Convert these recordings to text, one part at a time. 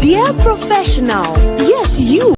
Dear professional, yes, you.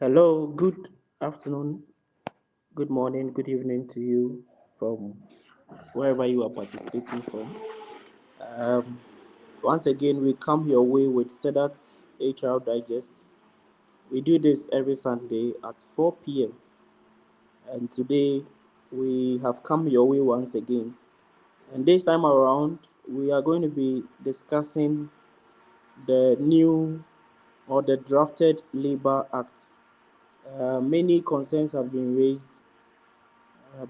Hello, good afternoon, good morning, good evening to you from wherever you are participating from. Um, Once again, we come your way with Sedat's HR Digest. We do this every Sunday at 4 p.m. And today we have come your way once again. And this time around, we are going to be discussing the new or the drafted Labor Act. Many concerns have been raised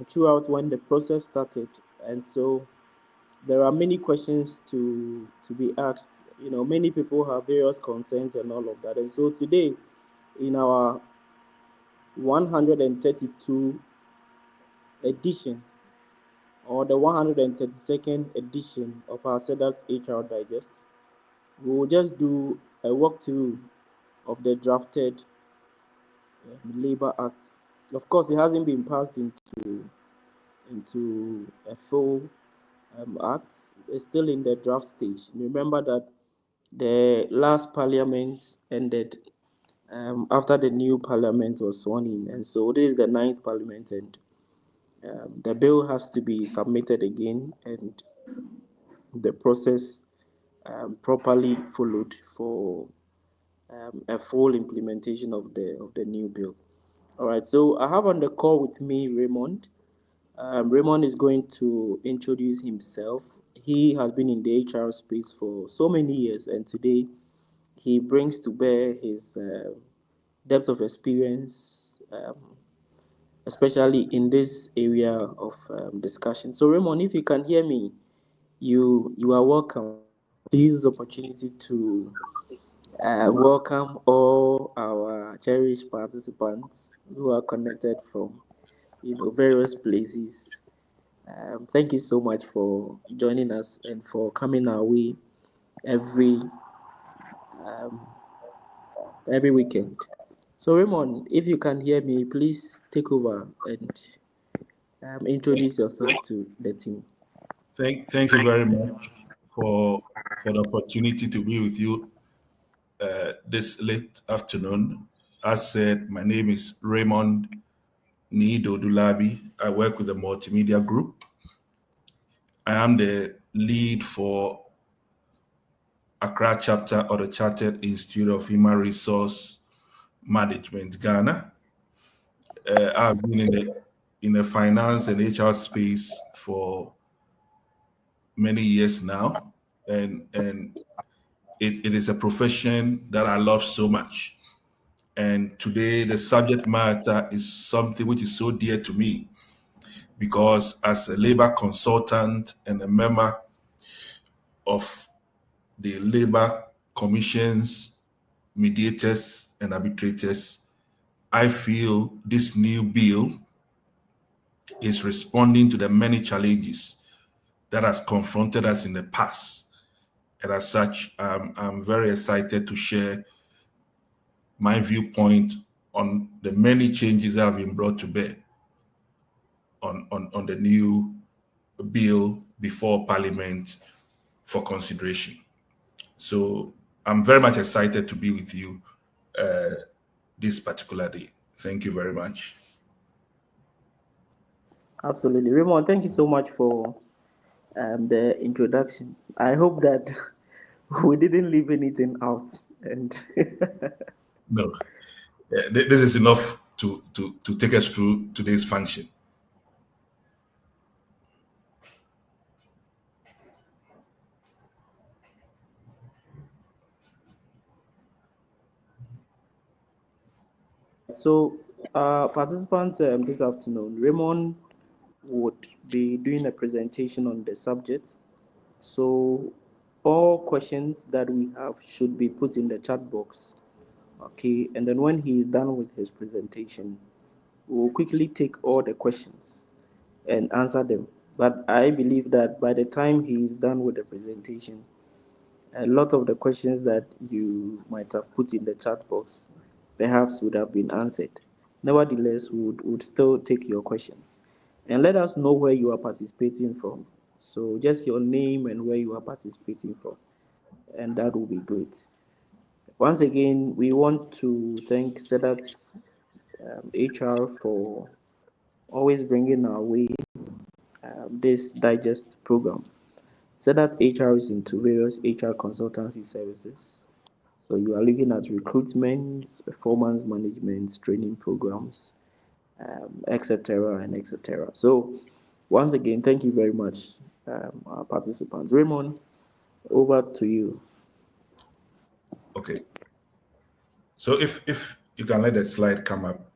throughout when the process started, and so there are many questions to be asked. Many people have various concerns and all of that, and so today, in our 132 edition or the 132nd edition of our Sedat HR Digest, we will just do a walkthrough of the drafted Labor Act. Of course, it hasn't been passed into a full act. It's still in the draft stage. Remember that the last parliament ended after the new parliament was sworn in, and so this is the 9th parliament, and the bill has to be submitted again, and the process properly followed for a full implementation of the new bill. All right, so I have on the call with me Raymond. Raymond is going to introduce himself. He has been in the HR space for so many years, and today he brings to bear his depth of experience, especially in this area of discussion. So, Raymond, if you can hear me, you are welcome. To use this opportunity to welcome all our cherished participants who are connected from various places. Thank you so much for joining us and for coming our way every um, every weekend. So Raymond, if you can hear me, please take over and introduce yourself to the team. Thank you very much for the opportunity to be with you this late afternoon. As said, my name is Raymond Nido Dulabi. I work with the Multimedia Group. I am the lead for Accra chapter of the Chartered Institute of Human Resource Management, Ghana. I've been in the finance and HR space for many years now, and it is a profession that I love so much. And today, the subject matter is something which is so dear to me because, as a labor consultant and a member of the labor commissions, mediators, and arbitrators, I feel this new bill is responding to the many challenges that has confronted us in the past. And as such, I'm very excited to share my viewpoint on the many changes that have been brought to bear on the new bill before Parliament for consideration. So I'm very much excited to be with you this particular day. Thank you very much. Absolutely. Raymond, thank you so much for the introduction. I hope that we didn't leave anything out. And No, this is enough to take us through today's function. so, participants this afternoon, Raymond would be doing a presentation on the subject. So, all questions that we have should be put in the chat box. Okay, and then when he is done with his presentation, we'll quickly take all the questions and answer them. But I believe that by the time he is done with the presentation, a lot of the questions that you might have put in the chat box perhaps would have been answered. Nevertheless, we would still take your questions. And let us know where you are participating from. So just your name and where you are participating from. And that will be great. Once again, we want to thank Sedat HR for always bringing our way this digest program. Sedat HR is into various HR consultancy services. So you are looking at recruitment, performance management, training programs, etc. and etc. So once again, thank you very much, our participants. Raymond, over to you. Okay. So if you can let the slide come up.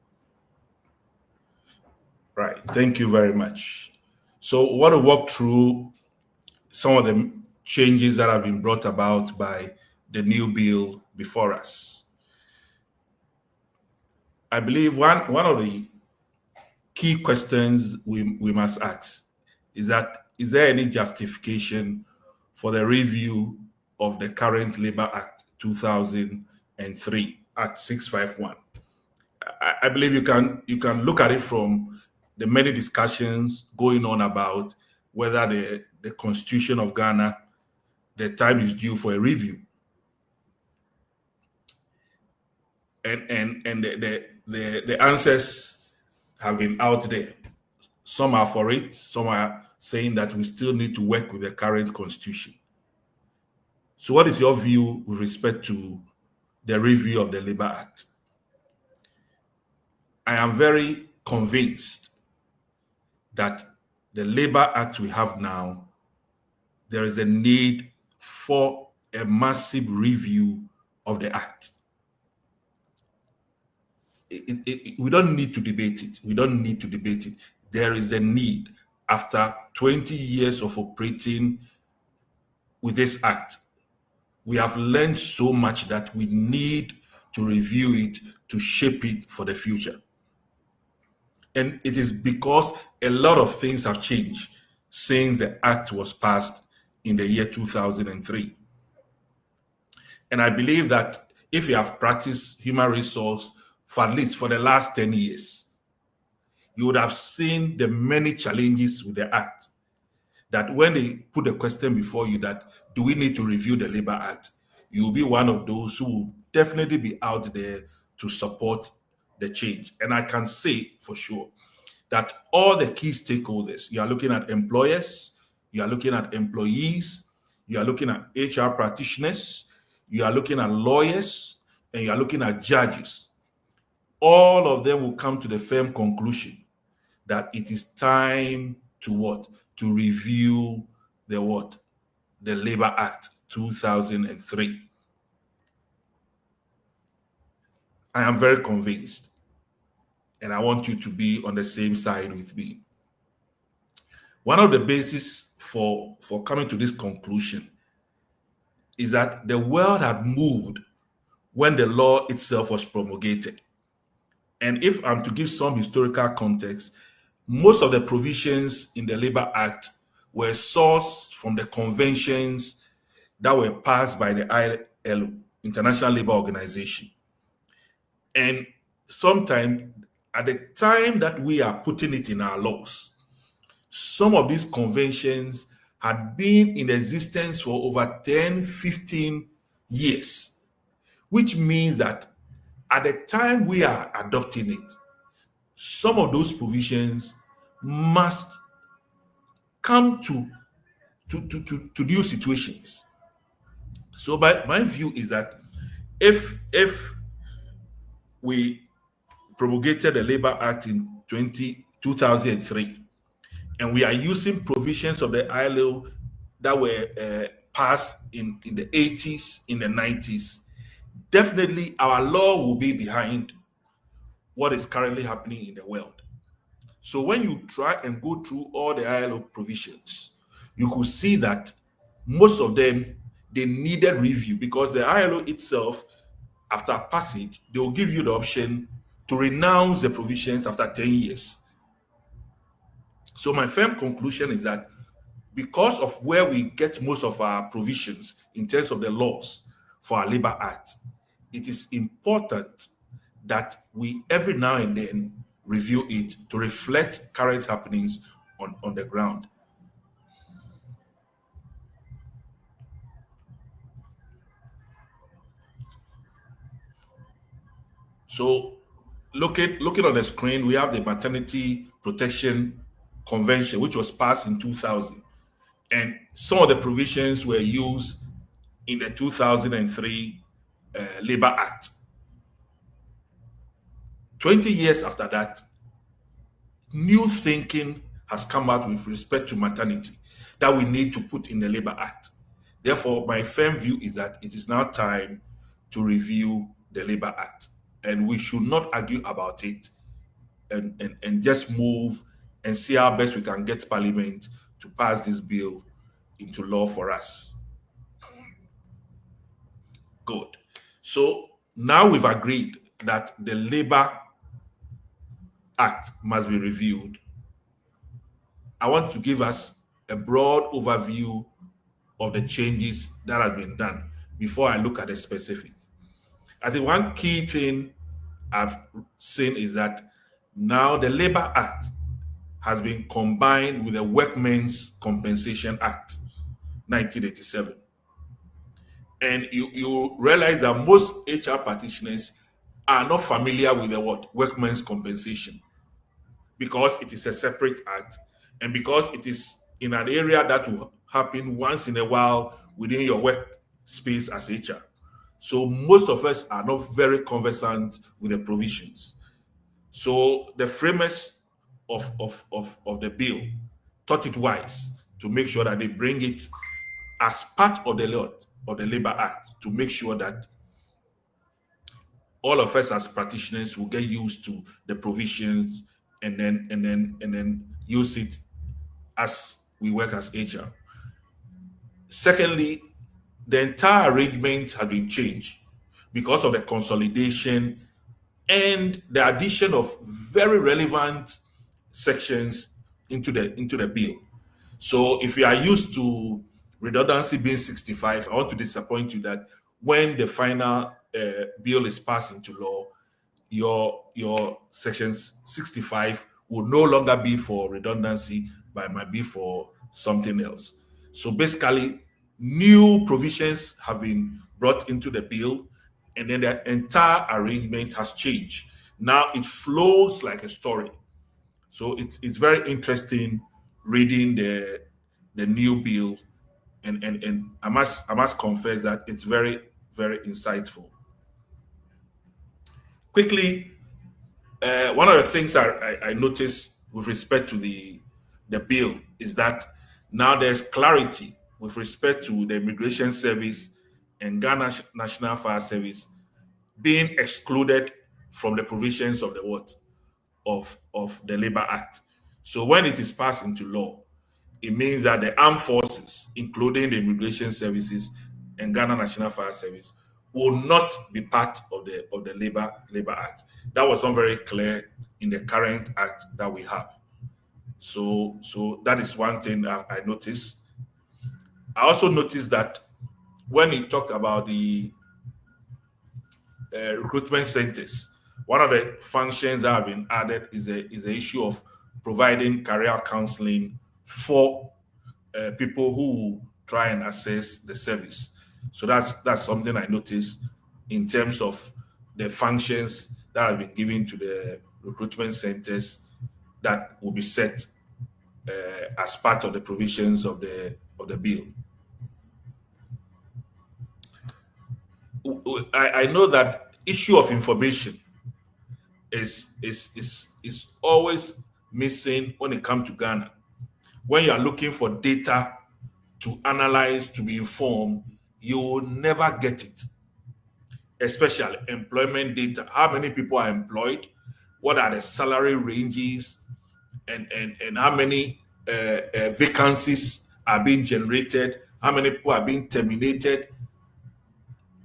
Right. Thank you very much. So I want to walk through some of the changes that have been brought about by the new bill before us. I believe one of the key questions we must ask is that, is there any justification for the review of the current Labor Act 2003, Act 651? I believe you can look at it from the many discussions going on about whether the Constitution of Ghana, the time is due for a review. And the answers have been out there. Some are for it, some are saying that we still need to work with the current constitution. So what is your view with respect to the review of the Labor Act? I am very convinced that the Labor Act we have now, there is a need for a massive review of the Act. We don't need to debate it. We don't need to debate it. There is a need. After 20 years of operating with this Act, we have learned so much that we need to review it, to shape it for the future. And it is because a lot of things have changed since the Act was passed in the year 2003. And I believe that if you have practiced human resource for at least for the last 10 years, you would have seen the many challenges with the Act. That when they put a question before you that, do we need to review the Labor Act? you'll be one of those who will definitely be out there to support the change. And I can say for sure that all the key stakeholders, you are looking at employers, you are looking at employees, you are looking at HR practitioners, you are looking at lawyers, and you are looking at judges. All of them will come to the firm conclusion that it is time to what? To review the what? The Labor Act 2003. I am very convinced, and I want you to be on the same side with me. One of the bases for coming to this conclusion is that the world had moved when the law itself was promulgated. And if I'm to give some historical context, most of the provisions in the Labor Act were sourced from the conventions that were passed by the ILO, International Labour Organization. And sometimes, at the time that we are putting it in our laws, some of these conventions had been in existence for over 10, 15 years, which means that at the time we are adopting it, some of those provisions must come to new situations. So my view is that if we promulgated the Labor Act in 2003, and we are using provisions of the ILO that were passed in the 80s, in the 90s, definitely our law will be behind what is currently happening in the world. So when you try and go through all the ILO provisions, you could see that most of them, they needed review, because the ILO itself, after passage, they will give you the option to renounce the provisions after 10 years. So my firm conclusion is that because of where we get most of our provisions in terms of the laws for our Labor Act, it is important that we every now and then review it to reflect current happenings on the ground. So looking on the screen, we have the Maternity Protection Convention, which was passed in 2000. And some of the provisions were used in the 2003 Labor Act. 20 years after that, new thinking has come out with respect to maternity that we need to put in the Labor Act. Therefore, my firm view is that it is now time to review the Labor Act, and we should not argue about it and just move and see how best we can get Parliament to pass this bill into law for us. Good. So now we've agreed that the Labor Act must be reviewed. I want to give us a broad overview of the changes that have been done before I look at the specific. I think one key thing I've seen is that now the Labor Act has been combined with the Workmen's Compensation Act, 1987. And you realize that most HR practitioners are not familiar with the word workmen's compensation, because it is a separate act and because it is in an area that will happen once in a while within your workspace as HR. So most of us are not very conversant with the provisions. So the framers of the bill thought it wise to make sure that they bring it as part of the law of the Labor Act, to make sure that all of us as practitioners will get used to the provisions and then use it as we work as HR. Secondly, the entire arrangement has been changed because of the consolidation and the addition of very relevant sections into the bill. So if you are used to redundancy being 65, I want to disappoint you that when the final bill is passed into law, your sections 65 will no longer be for redundancy, but might be for something else. So basically, new provisions have been brought into the bill, and then the entire arrangement has changed. Now it flows like a story. So it's very interesting reading the new bill, and I must confess that it's very, very insightful. Quickly, one of the things I noticed with respect to the bill is that now there's clarity with respect to the Immigration Service and Ghana National Fire Service being excluded from the provisions of the what of the Labor Act. So when it is passed into law, it means that the armed forces, including the immigration services and Ghana National Fire Service, will not be part of the Labor Act. That was not very clear in the current act that we have. So that is one thing I noticed. I also noticed that when he talked about the recruitment centers, one of the functions that have been added is the issue of providing career counseling for people who try and access the service. So that's something I noticed in terms of the functions that have been given to the recruitment centers that will be set as part of the provisions of the bill. I know that issue of information is always missing when it comes to Ghana. When you are looking for data to analyze, to be informed, you will never get it. Especially employment data. How many people are employed? What are the salary ranges? And how many vacancies are being generated? How many people are being terminated?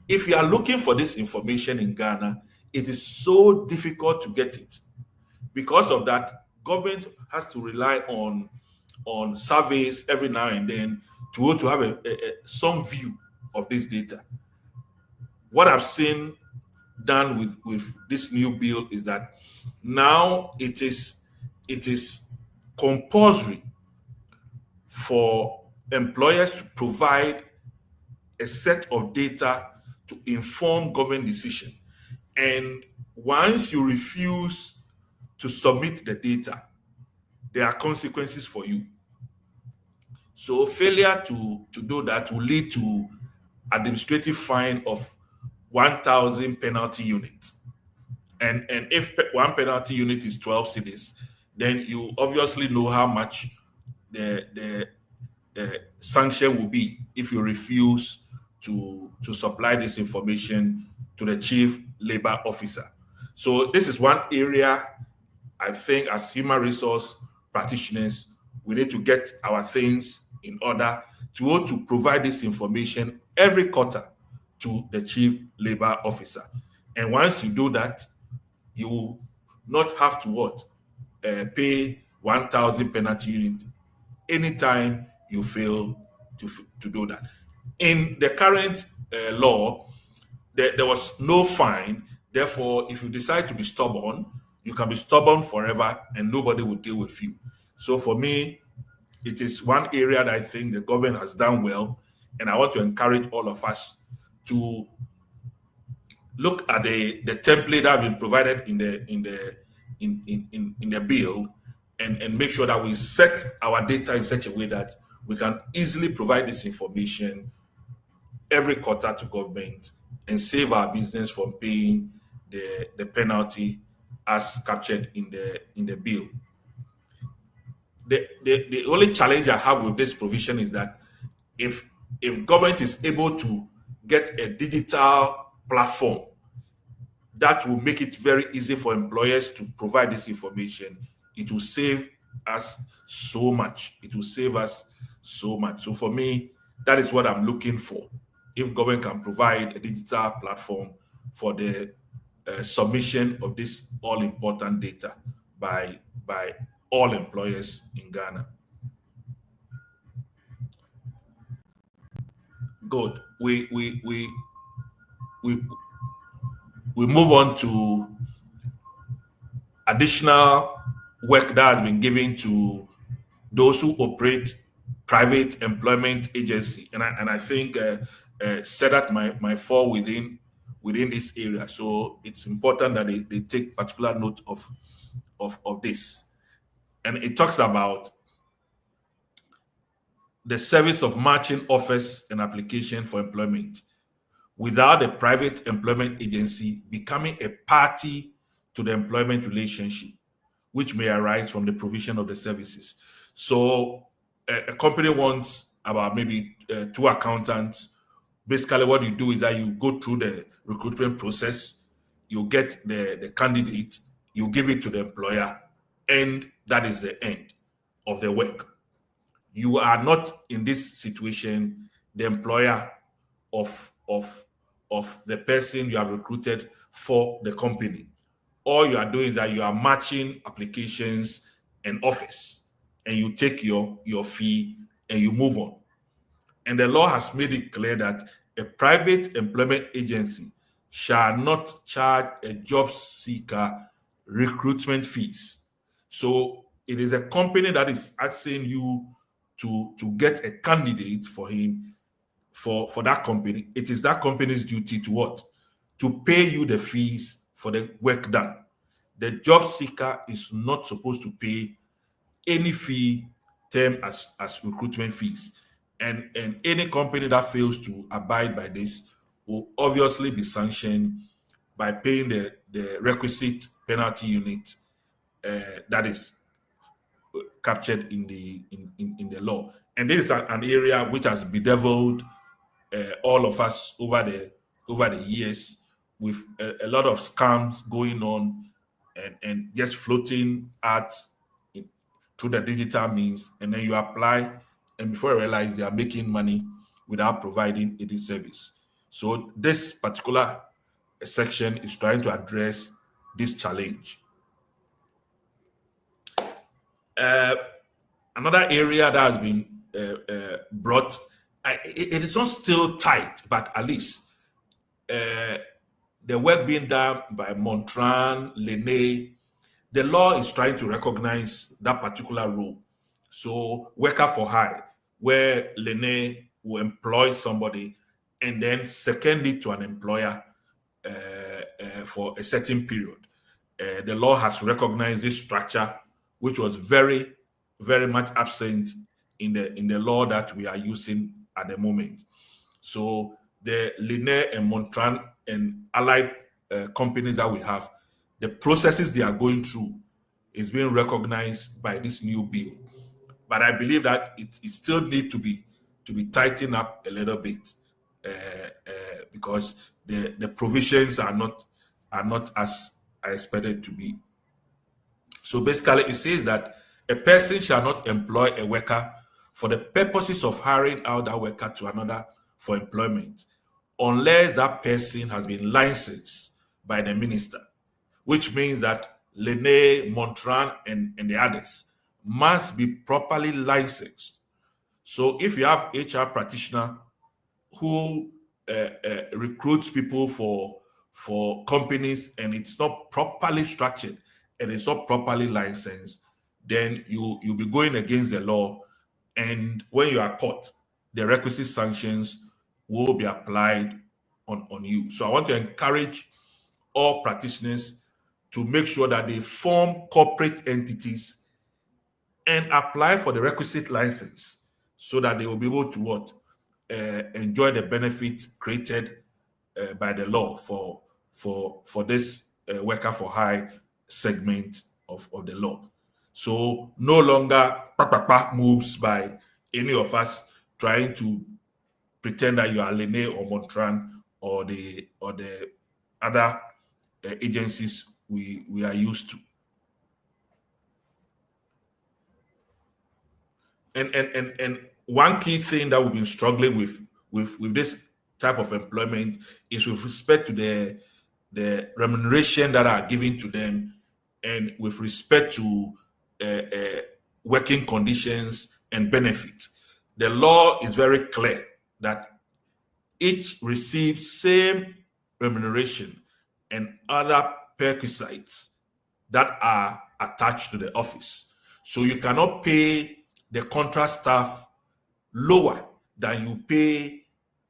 If you are looking for this information in Ghana, it is so difficult to get it. Because of that, government has to rely on surveys every now and then to have some view of this data. What I've seen done with this new bill is that now it is compulsory for employers to provide a set of data to inform government decision. And once you refuse to submit the data, there are consequences for you. So failure to do that will lead to administrative fine of 1,000 penalty unit. And if one penalty unit is 12 cedis, then you obviously know how much the sanction will be if you refuse to supply this information to the chief labor officer. So this is one area I think as human resource practitioners, we need to get our things in order to provide this information every quarter to the chief labor officer. And once you do that, you will not have to pay 1,000 penalty unit anytime you fail to do that. In the current law, there was no fine. Therefore, if you decide to be stubborn, you can be stubborn forever and nobody will deal with you. So for me, it is one area that I think the government has done well, and I want to encourage all of us to look at the template that has been provided in the bill and make sure that we set our data in such a way that we can easily provide this information every quarter to government and save our business from paying the penalty as captured in the bill. The only challenge I have with this provision is that if government is able to get a digital platform that will make it very easy for employers to provide this information, it will save us so much. It will save us so much. So for me, that is what I'm looking for. If government can provide a digital platform for the submission of this all-important data by all employers in Ghana. Good. We move on to additional work that has been given to those who operate private employment agency, and I think Sedat might fall within this area. So it's important that they take particular note of this. And it talks about the service of matching offers and application for employment without the private employment agency becoming a party to the employment relationship, which may arise from the provision of the services. So a company wants about maybe 2 accountants. Basically, what you do is that you go through the recruitment process, you get the candidate, you give it to the employer, and that is the end of the work. You are not in this situation the employer of the person you have recruited for the company. All you are doing is that you are matching applications and offers, and you take your fee and you move on. And the law has made it clear that a private employment agency shall not charge a job seeker recruitment fees. So it is a company that is asking you to get a candidate for him for that company. It is that company's duty to what? To pay you the fees for the work done. The job seeker is not supposed to pay any fee termed as recruitment fees. And any company that fails to abide by this will obviously be sanctioned by paying the requisite penalty unit that is captured in the law. And this is an area which has bedeviled all of us over the years, with a lot of scams going on and just floating ads through the digital means, and then you apply, and before you realize they are making money without providing any service. So this particular section is trying to address this challenge. Another area that has been brought, it is not still tight, but at least the work being done by Montran, Lene, the law is trying to recognize that particular role. So worker for hire, where Lene will employ somebody and then second it to an employer for a certain period. The law has recognized this structure, which was very, very much absent in the law that we are using at the moment. So the Lene and Montran and allied companies that we have, the processes they are going through is being recognized by this new bill. But I believe that it still needs to be tightened up a little bit because the provisions are not as I expected to be. So basically, it says that a person shall not employ a worker for the purposes of hiring out that worker to another for employment, unless that person has been licensed by the minister, which means that Lene, Montran, and the others must be properly licensed. So if you have HR practitioner who recruits people for companies and it's not properly structured and it's not properly licensed, then you'll be going against the law. And when you are caught, the requisite sanctions will be applied on you. So I want to encourage all practitioners to make sure that they form corporate entities and apply for the requisite license so that they will be able to enjoy the benefit created by the law for this worker for hire segment of the law. So no longer moves by any of us trying to pretend that you are Lene or Montran or the other agencies we are used to. And one key thing that we've been struggling with this type of employment is with respect to the remuneration that are given to them, and with respect to working conditions and benefits. The law is very clear that each receives same remuneration and other perquisites that are attached to the office. So you cannot pay the contract staff lower than you pay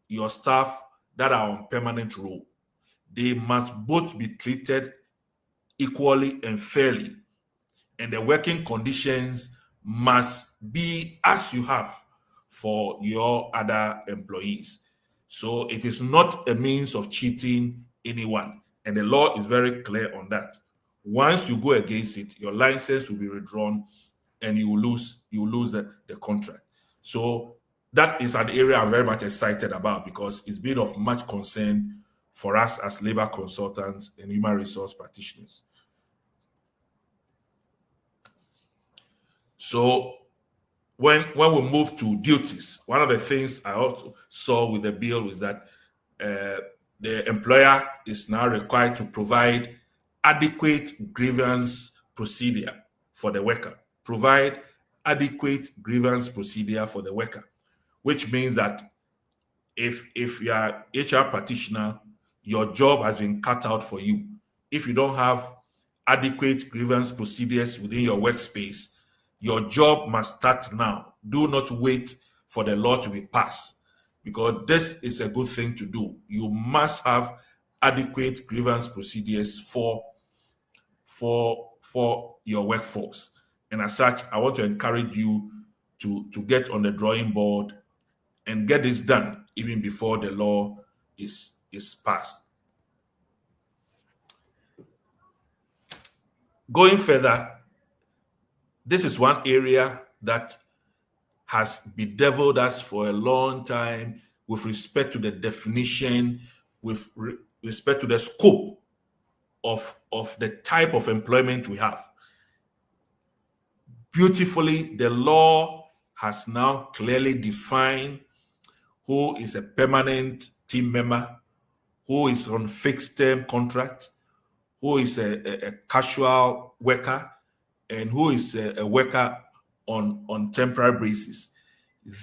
your staff that are on permanent role. They must both be treated equally and fairly, and the working conditions must be as you have for your other employees. So it is not a means of cheating anyone, and the law is very clear on that. Once you go against it, your license will be withdrawn and you will lose the contract. So that is an area I'm very much excited about because it's been of much concern for us as labor consultants and human resource practitioners. So when we move to duties, one of the things I also saw with the bill was that the employer is now required to provide adequate grievance procedure for the worker. Provide adequate grievance procedure for the worker, which means that if you are HR practitioner, your job has been cut out for you. If you don't have adequate grievance procedures within your workspace, your job must start now. Do not wait for the law to be passed, because this is a good thing to do. You must have adequate grievance procedures for your workforce. And as such, I want to encourage you to get on the drawing board and get this done even before the law is passed. Going further, this is one area that has bedeviled us for a long time with respect to the definition, with respect to the scope of the type of employment we have. Beautifully, the law has now clearly defined who is a permanent team member, who is on fixed term contract, who is a casual worker, and who is a worker on temporary basis.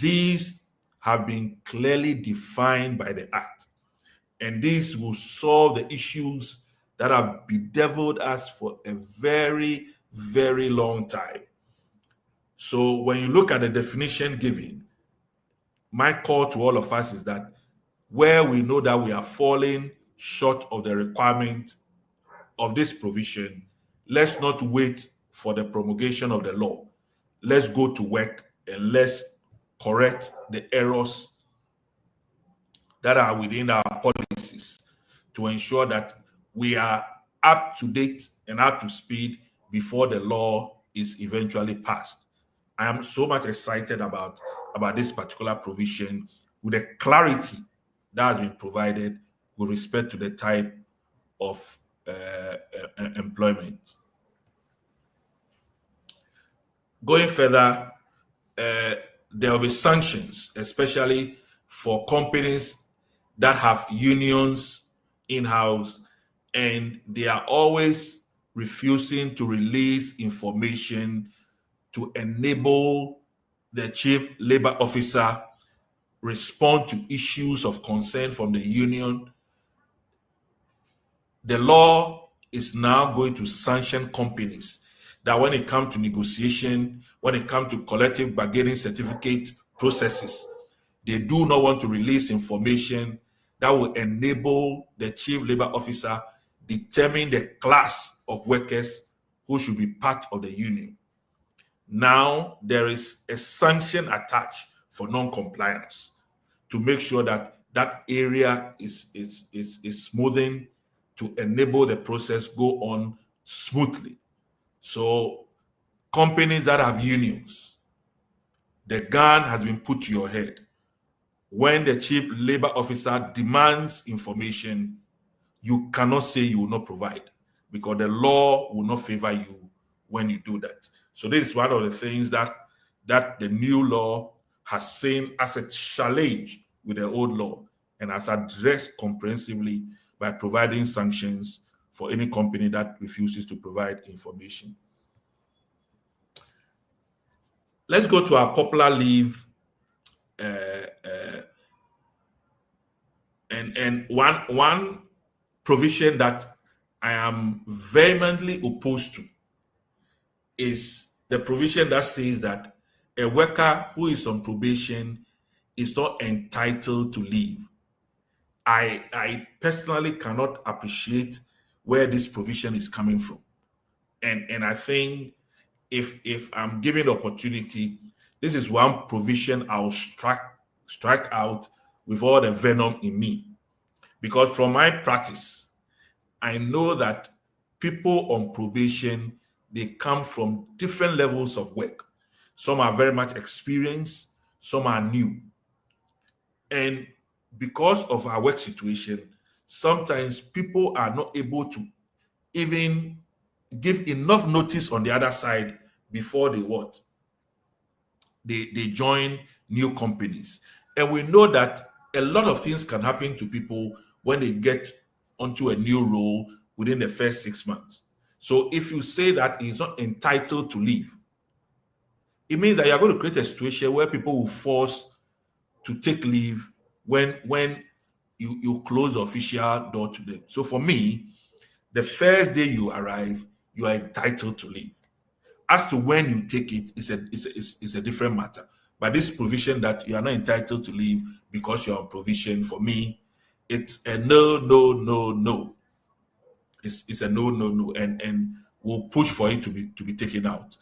These have been clearly defined by the Act, and these will solve the issues that have bedeviled us for a very, very long time. So when you look at the definition given, my call to all of us is that where we know that we are falling short of the requirement of this provision, let's not wait for the promulgation of the law. Let's go to work and let's correct the errors that are within our policies to ensure that we are up to date and up to speed before the law is eventually passed. I am so much excited about this particular provision with the clarity that has been provided with respect to the type of employment. Going further, there will be sanctions, especially for companies that have unions in-house, and they are always refusing to release information to enable the chief labor officer respond to issues of concern from the union. The law is now going to sanction companies that when it comes to negotiation, when it comes to collective bargaining certificate processes, they do not want to release information that will enable the chief labor officer determine the class of workers who should be part of the union. Now there is a sanction attached for non-compliance to make sure that that area is smoothing to enable the process go on smoothly. So companies that have unions, the gun has been put to your head. When the chief labor officer demands information, you cannot say you will not provide, because the law will not favor you when you do that. So this is one of the things that the new law has seen as a challenge with the old law and has addressed comprehensively by providing sanctions for any company that refuses to provide information. Let's go to our popular leave and one provision that I am vehemently opposed to is the provision that says that a worker who is on probation is not entitled to leave. I personally cannot appreciate where this provision is coming from. And I think if I'm given the opportunity, this is one provision I'll strike out with all the venom in me. Because from my practice, I know that people on probation, they come from different levels of work. Some are very much experienced, some are new. And because of our work situation, sometimes people are not able to even give enough notice on the other side before they what? They join new companies. And we know that a lot of things can happen to people when they get onto a new role within the first 6 months. So if you say that he's not entitled to leave, it means that you're going to create a situation where people will force to take leave when you close the official door to them. So for me, the first day you arrive, you are entitled to leave. As to when you take it, it's a different matter. But this provision that you are not entitled to leave because you're on provision, for me, it's a no, no, no, no. It's a no, no, no, and we'll push for it to be taken out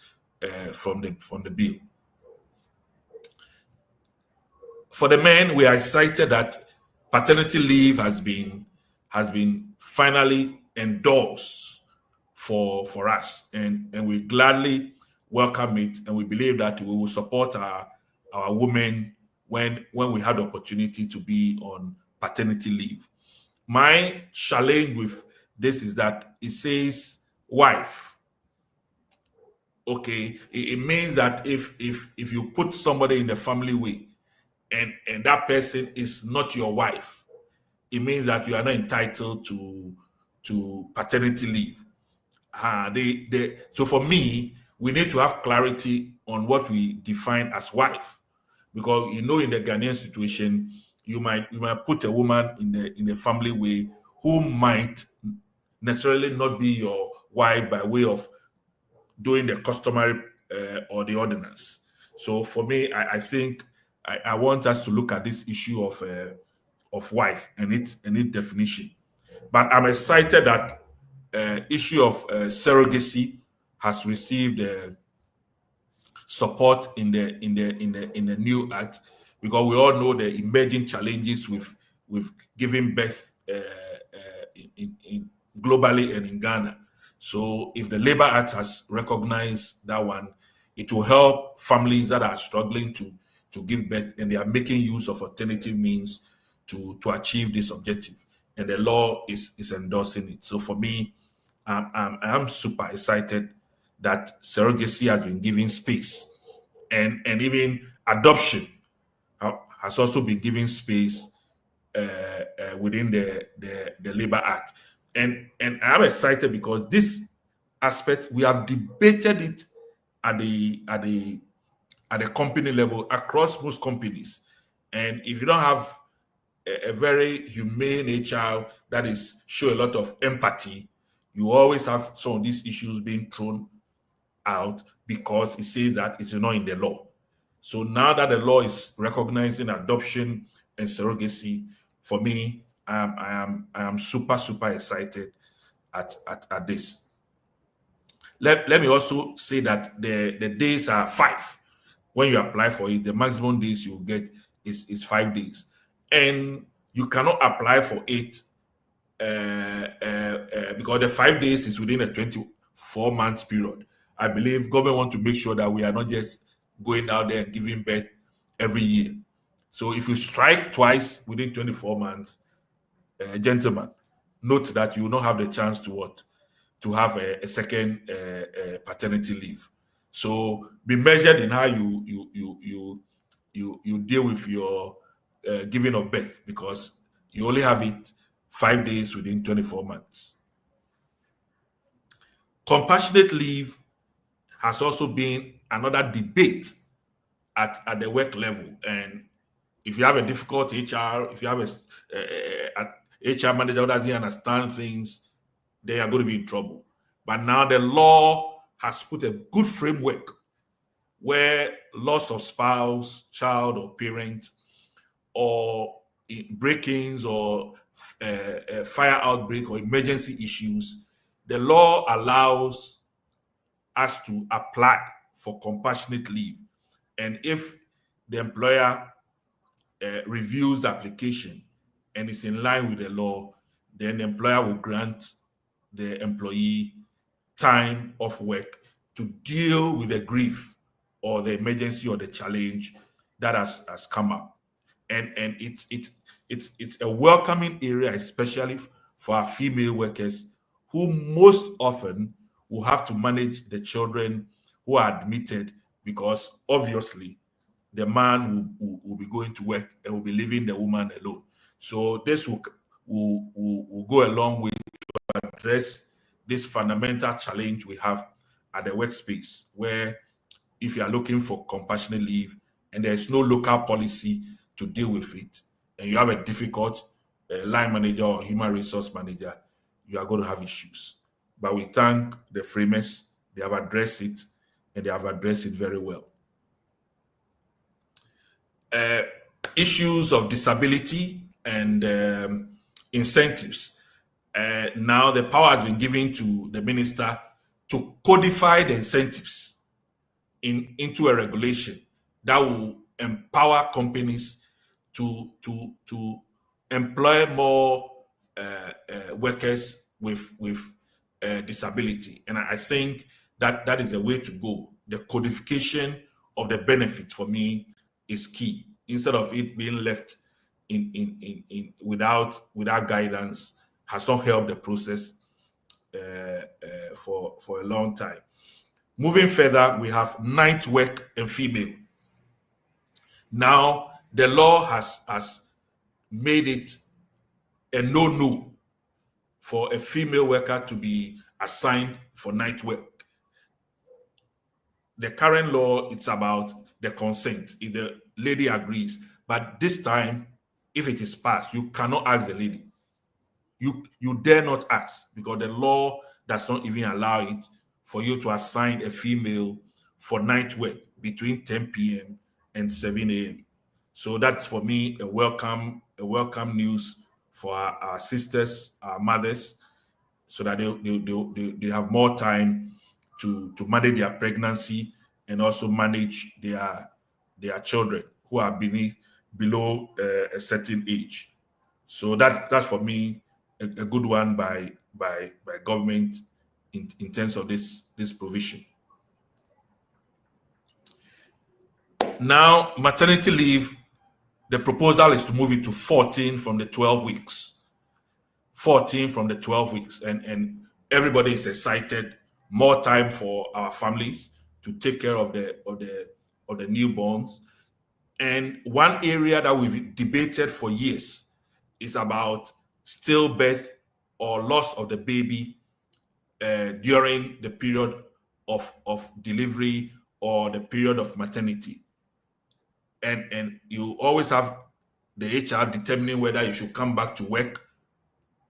from the bill. For the men, we are excited that paternity leave has been finally endorsed for us, and we gladly welcome it, and we believe that we will support our women when we had the opportunity to be on paternity leave. My challenge with this is that it says wife. Okay, it means that if you put somebody in the family way, and that person is not your wife, it means that you are not entitled to paternity leave. So for me, we need to have clarity on what we define as wife, because in the Ghanaian situation, you might put a woman in the family way who might necessarily not be your wife by way of doing the customary or the ordinance. So for me, I think I want us to look at this issue of wife and its definition. But I'm excited that issue of surrogacy has received support in the new act, because we all know the emerging challenges with giving birth in globally and in Ghana. So if the Labor Act has recognized that one, it will help families that are struggling to give birth, and they are making use of alternative means to achieve this objective. And the law is endorsing it. So for me, I'm super excited that surrogacy has been given space, and even adoption has also been given space within the Labor Act. And I'm excited because this aspect, we have debated it at the company level across most companies. And if you don't have a very humane HR that is show a lot of empathy, you always have some of these issues being thrown out because it says that it's not in the law. So now that the law is recognizing adoption and surrogacy, for me, I am super excited at this. Let me also say that the days are 5. When you apply for it, the maximum days you get is 5 days, and you cannot apply for it because the 5 days is within a 24 months period. I believe government want to make sure that we are not just going out there and giving birth every year. So if you strike twice within 24 months, gentlemen, note that you will not have the chance to have a second paternity leave. So be measured in how you deal with your giving of birth, because you only have it 5 days within 24 months. Compassionate leave has also been another debate at the work level. And if you have a difficult HR, if you have a HR manager who doesn't understand things, they are going to be in trouble. But now the law has put a good framework where loss of spouse, child, or parent or break-ins or fire outbreak or emergency issues, the law allows us to apply for compassionate leave. And if the employer reviews the application and is in line with the law, then the employer will grant the employee time off work to deal with the grief or the emergency or the challenge that has come up. And it's a welcoming area, especially for our female workers who most often will have to manage the children who are admitted, because obviously the man will be going to work and will be leaving the woman alone. So this will go a long way to address this fundamental challenge we have at the workspace, where if you are looking for compassionate leave and there's no local policy to deal with it, and you have a difficult line manager or human resource manager, you are going to have issues. But we thank the framers, they have addressed it, and they have addressed it very well. Issues of disability and incentives. Now the power has been given to the minister to codify the incentives into a regulation that will empower companies to employ more workers with disability. And I think that is a way to go. The codification of the benefit for me is key, instead of it being left in without guidance, has not helped the process for a long time. Moving further, we have night work and female. Now the law has made it a no for a female worker to be assigned for night work. The current law, it's about the consent, if the lady agrees. But this time, if it is passed, you cannot ask the lady. You dare not ask, because the law does not even allow it for you to assign a female for night work between 10 p.m. and 7 a.m. So that's, for me, a welcome news for our sisters, our mothers, so that they have more time to manage their pregnancy and also manage their children who are below a certain age. So that's for me a good one by government in terms of this provision. Now, maternity leave, the proposal is to move it to 14 from the 12 weeks. 14 from the 12 weeks, and everybody is excited. More time for our families to take care of the newborns. And one area that we've debated for years is about stillbirth or loss of the baby during the period of delivery or the period of maternity. And you always have the HR determining whether you should come back to work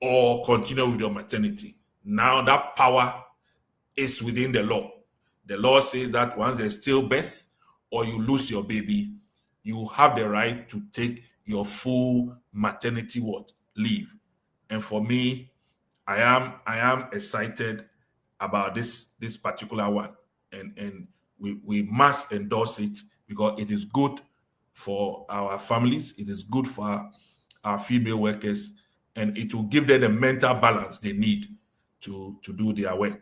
or continue with your maternity. Now that power is within the law. The law says that once there's stillbirth or you lose your baby, you have the right to take your full maternity leave. And for me, I am excited about this particular one, and we must endorse it, because it is good for our families, it is good for our female workers, and it will give them the mental balance they need to do their work.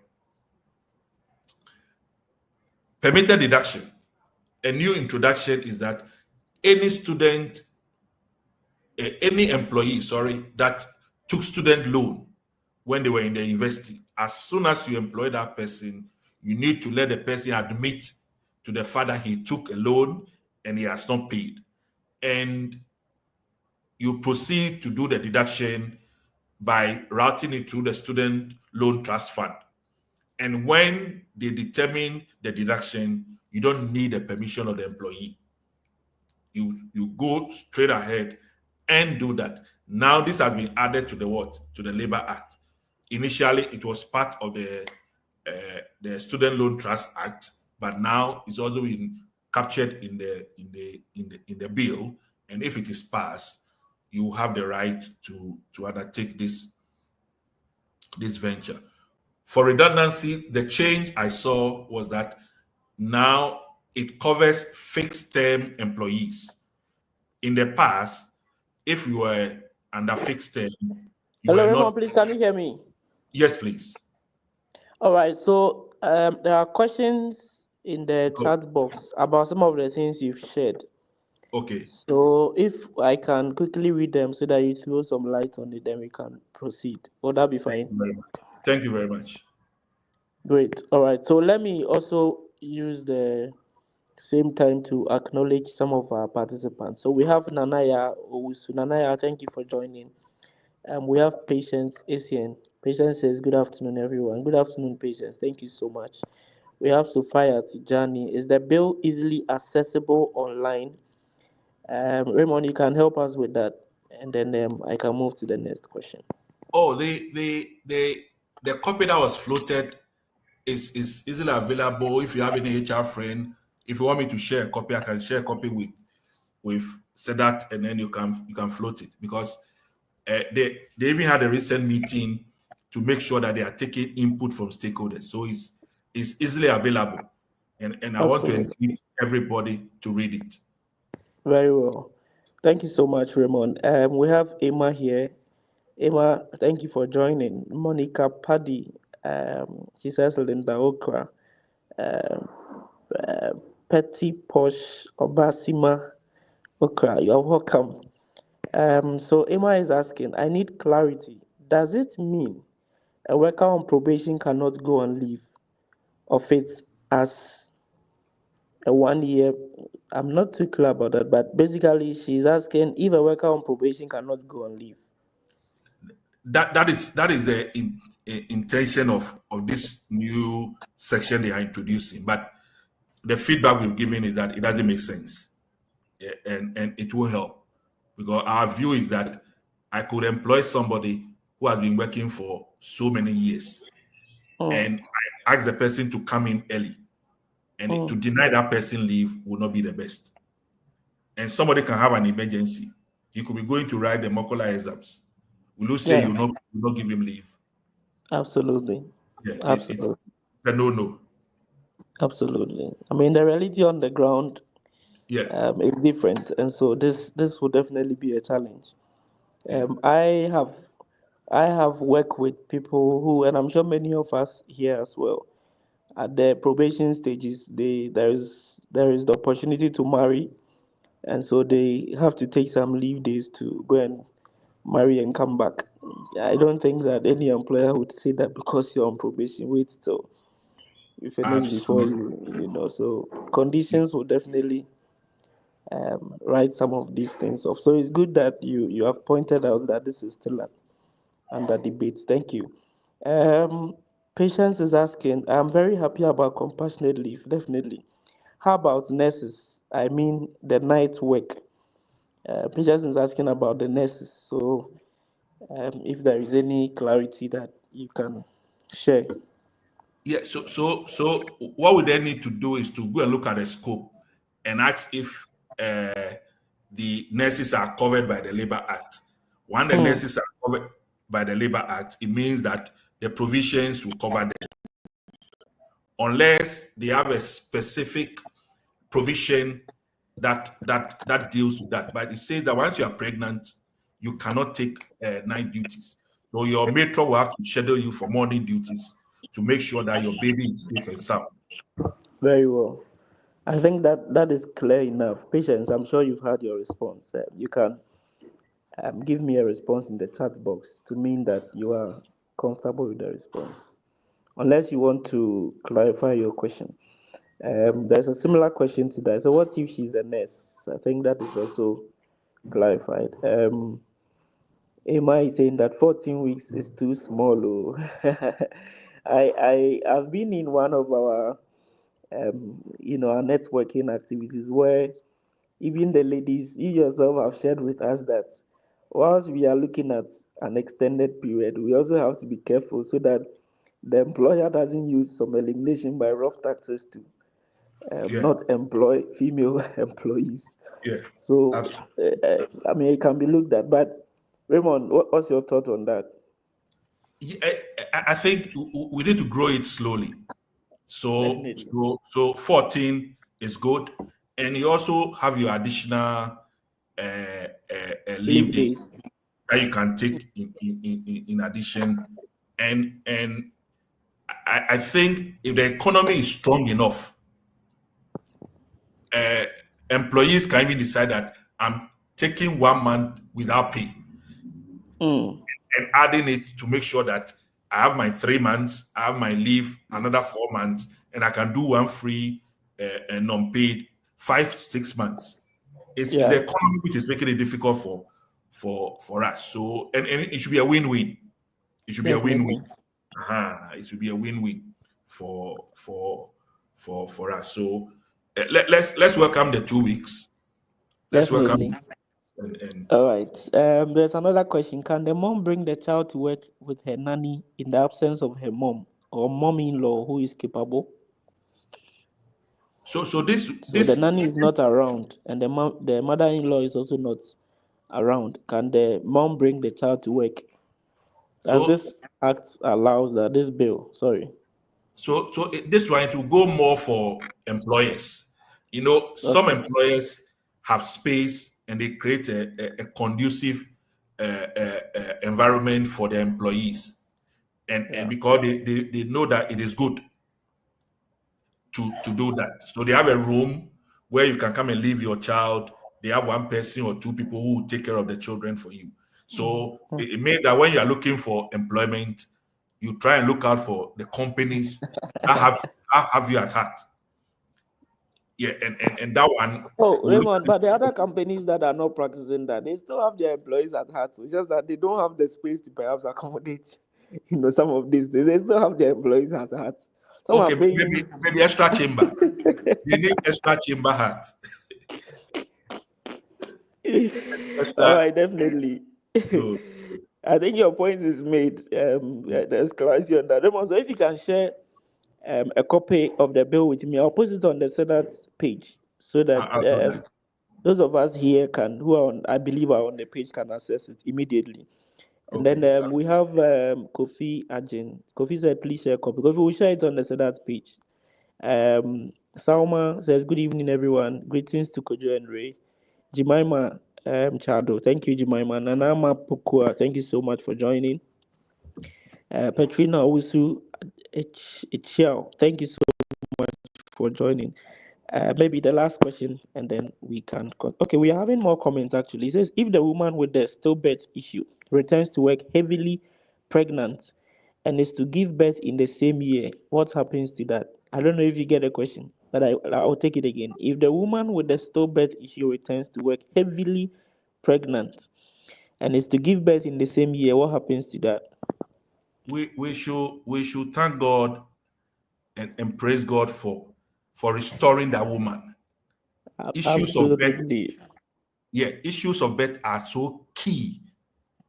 Permitted deduction. A new introduction is that any employee, that took student loan when they were in the university, as soon as you employ that person, you need to let the person admit to the fact that he took a loan and he has not paid. And you proceed to do the deduction by routing it through the student loan trust fund. And when they determine the deduction, you don't need the permission of the employee. You go straight ahead and do that. Now this has been added to the Labor Act. Initially, it was part of the Student Loan Trust Act, but now it's also been captured in the bill, And if it is passed, you have the right to undertake this venture. For redundancy, the change I saw was that now it covers fixed term employees. In the past, if you were under fixed term, you Hello, were Raymond, not. please, can you hear me? Yes, please. All right, so there are questions in the Oh, chat box about some of the things you've shared. okay. So if I can quickly read them so that you throw some light on it, then we can proceed. Would that be Thank fine? you very much. Thank you very much. Great. All right. So let me also use the same time to acknowledge some of our participants. So we have Nanaya Owusu. Nanaya, thank you for joining. We have Patience Asian. Patience says, "Good afternoon, everyone." Good afternoon, Patience. Thank you so much. We have Sophia Tijani. Is the bill easily accessible online? Raymond, you can help us with that, and then I can move to the next question. Oh, the copy that was floated is easily available. If you have any HR friend, if you want me to share a copy, I can share a copy with Sedat, and then you can float it, because they even had a recent meeting to make sure that they are taking input from stakeholders. So it's easily available, and I want to Absolutely. encourage everybody to read it. Very well. Thank you so much, Raymond. We have Emma here. Emma, thank you for joining. Monica Paddy, she says Linda Okra. Um, uh, Petty Posh Obasima Okra, you're welcome. So Emma is asking, I need clarity. Does it mean a worker on probation cannot go on leave of it as a 1 year? I'm not too clear about that, but basically she's asking if a worker on probation cannot go on leave. That is the intention of this new section they are introducing. But the feedback we've given is that it doesn't make sense. Yeah, and it will help, because our view is that I could employ somebody who has been working for so many years, Mm, and I ask the person to come in early, and to mm, deny that person leave will not be the best. And somebody can have an emergency. He could be going to write the Mokola exams. Will you say yeah, you not give him leave? absolutely. Yeah, it's Absolutely. a no. Absolutely. I mean, the reality on the ground Yeah, is different, and so this will definitely be a challenge. yeah. Um, I have I have worked with people who, and I'm sure many of us here as well, at the probation stages, there is the opportunity to marry, and so they have to take some leave days to go and marry and come back. I don't think that any employer would say that because you're on probation, wait till you finish before Absolutely. you. So Yeah. conditions will definitely write some of these things off. So it's good that you have pointed out that this is still under debate. Thank you. Um, Patience is asking, I'm very happy about compassionate leave, definitely. How about nurses? I mean, the night work. Patience is asking about the nurses. So, if there is any clarity that you can share. Yeah, so what we then need to do is to go and look at the scope and ask if the nurses are covered by the Labor Act. When the Mm, nurses are covered by the Labor Act, it means that the provisions will cover them, unless they have a specific provision that deals with that. But it says that once you are pregnant, you cannot take night duties. So your matron will have to schedule you for morning duties to make sure that your baby is safe and sound. very well. I think that is clear enough. Patience, I'm sure you've had your response. You can give me a response in the chat box to mean that you are comfortable with the response, unless you want to clarify your question. There's a similar question to that. So, what if she's a nurse? I think that is also clarified. Emma is saying that 14 weeks is too small. Oh. I've been in one of our our networking activities where even the ladies, you yourself have shared with us that whilst we are looking at an extended period, we also have to be careful so that the employer doesn't use some elimination by rough taxes to Yeah, not employ female employees. yeah, So, absolutely. I mean, it can be looked at. But Raymond, what's your thought on that? Yeah, I think we need to grow it slowly. Definitely. So 14 is good, and you also have your additional leave Leave days days. that you can take in addition. And I think if the economy is strong enough, uh, employees can even decide that I'm taking 1 month without pay Mm, and adding it to make sure that I have my 3 months, I have my leave another 4 months, and I can do one free and non-paid 5 6 months. It's yeah, the economy which is making it difficult for us. So and it should be a win-win. It should be a win-win. definitely. It should be a win-win for for for us. So let's welcome the 2 weeks. Let's welcome Definitely. and All right. There's another question. Can the mom bring the child to work with her nanny in the absence of her mom or mom-in-law who is capable? so this So the this nanny is not around, and the mother-in-law is also not around. Can the mom bring the child to work? Does so this act allows that? This bill, sorry. this one it will go more for employers. You know, some Okay. employers have space and they create a conducive environment for their employees, and Yeah. because they know that it is good to do that. So they have a room where you can come and leave your child. They have one person or two people who will take care of the children for you. So it means that when you are looking for employment, you try and look out for the companies that have you at heart. Yeah, and that one Oh, will Raymond, but the other companies that are not practicing that, they still have their employees at heart. It's just that they don't have the space to perhaps accommodate, some of these. They still have their employees at heart. Some are okay, paying. maybe extra chamber. They need extra chamber hat. All Extra right, definitely. good. I think your point is made. There's clarity on that. Raymond, so if you can share a copy of the bill with me, I'll post it on the Senate page so that I'll do that. those of us here who are on, I believe, are on the page can access it immediately. And then Okay. we have Kofi Ajin. Kofi said, please share a copy. Kofi will share it on the Sedat page. Salma says, good evening, everyone. Greetings to Kojo and Ray. Jemima Chado, thank you, Jemima. Nanama Pukua, thank you so much for joining. Petrina Owusu Echiao, thank you so much for joining. Maybe the last question, and then we can. Okay, we are having more comments actually. It says if the woman with the stillbirth issue returns to work heavily pregnant and is to give birth in the same year, what happens to that? I don't know if you get the question, but I'll take it again. If the woman with the stillbirth issue returns to work heavily pregnant and is to give birth in the same year, what happens to that? We should thank God and praise God for restoring that woman. Issues of birth, Absolutely. yeah, issues of birth are so key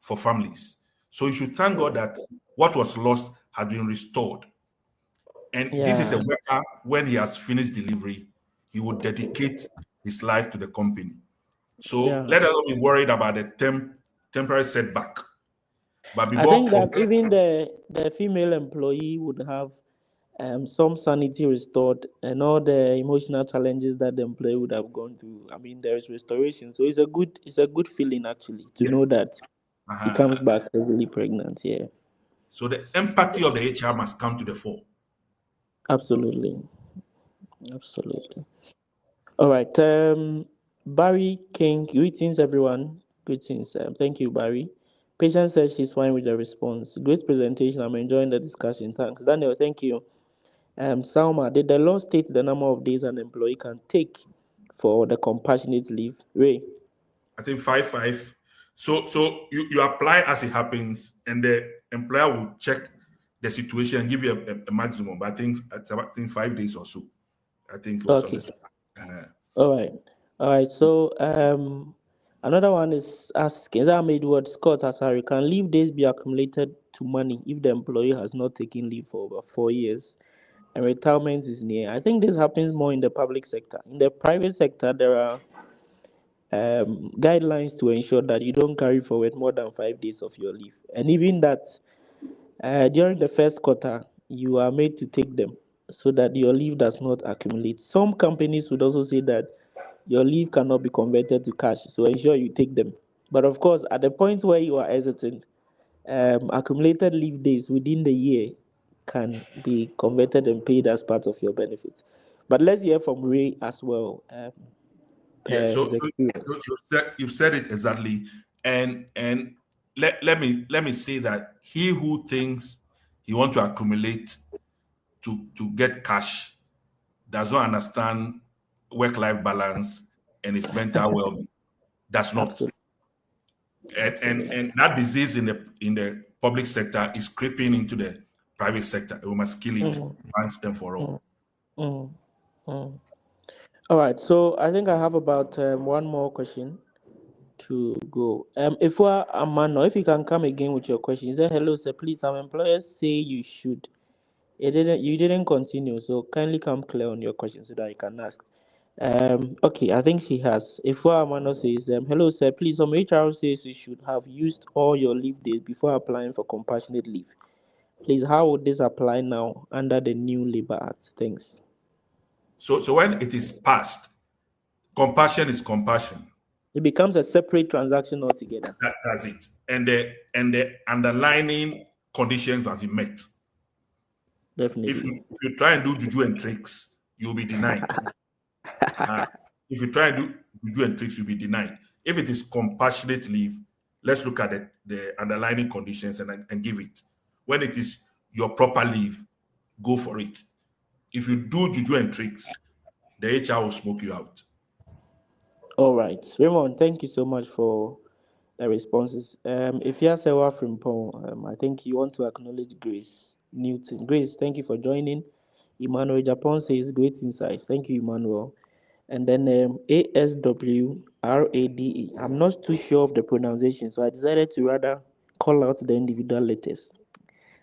for families. So you should thank God that what was lost has been restored. And this is a Yeah, worker, when he has finished delivery, he would dedicate his life to the company. So yeah. let us not be worried about the temporary setback, but be I more think that confident. even the female employee would have some sanity restored and all the emotional challenges that the employee would have gone through. I mean, there is restoration, so it's a good feeling actually to Yeah. know that he comes Uh-huh. back heavily pregnant. Yeah, So the empathy of the HR must come to the fore. absolutely, absolutely. All right, Barry King, greetings everyone. Greetings. Thank you, Barry. Patience says she's fine with the response. Great presentation. I'm enjoying the discussion. Thanks, Daniel. Thank you. Salma, did the law state the number of days an employee can take for the compassionate leave? Ray. I think 5 5. So you apply as it happens, and the employer will check the situation and give you a maximum. But I think 5 days or so. I think it was on Okay. this. Uh, All right. All right. So another one is asking, is that made what Scott Asari, can leave days be accumulated to money if the employee has not taken leave for over 4 years? and retirement is near. I think this happens more in the public sector. In the private sector, there are guidelines to ensure that you don't carry forward more than 5 days of your leave. And even that, during the first quarter, you are made to take them so that your leave does not accumulate. Some companies would also say that your leave cannot be converted to cash, so ensure you take them. But of course, at the point where you are exiting, accumulated leave days within the year can be converted and paid as part of your benefits. But let's hear from Ray as well, Yeah, per so, his so, experience. so you've said it exactly, and let me say that he who thinks he want to accumulate to get cash does not understand work-life balance and his mental well-being. Does not, Absolutely, and that disease in the public sector is creeping into the private sector. We must kill it absolutely. once and for all. Mm, mm, mm. All right, so I think I have about one more question to go. If we're Amano, if you can come again with your question, you say hello, sir. Please, some employers say you should. You didn't continue, so kindly come clear on your question so that I can ask. Okay, I think she has. If Amano says, hello, sir. Please, some HR says you should have used all your leave days before applying for compassionate leave. Please, how would this apply now under the new Labor Act? Thanks. So when it is passed, compassion is compassion. It becomes a separate transaction altogether. That's it. And the underlining conditions must be met. Definitely. If you try and do juju and tricks, you'll be denied. Uh, if you try and do juju and tricks, you'll be denied. If it is compassionate leave, let's look at the underlining conditions and give it. When it is your proper leave, go for it. If you do juju and tricks, the HR will smoke you out. All right. Raymond, thank you so much for the responses. If you are Sewa Frimpong, I think you want to acknowledge Grace Newton. Grace, thank you for joining. Emmanuel Japan says great insights. Thank you, Emmanuel. And then ASWRADE. I'm not too sure of the pronunciation, so I decided to rather call out the individual letters.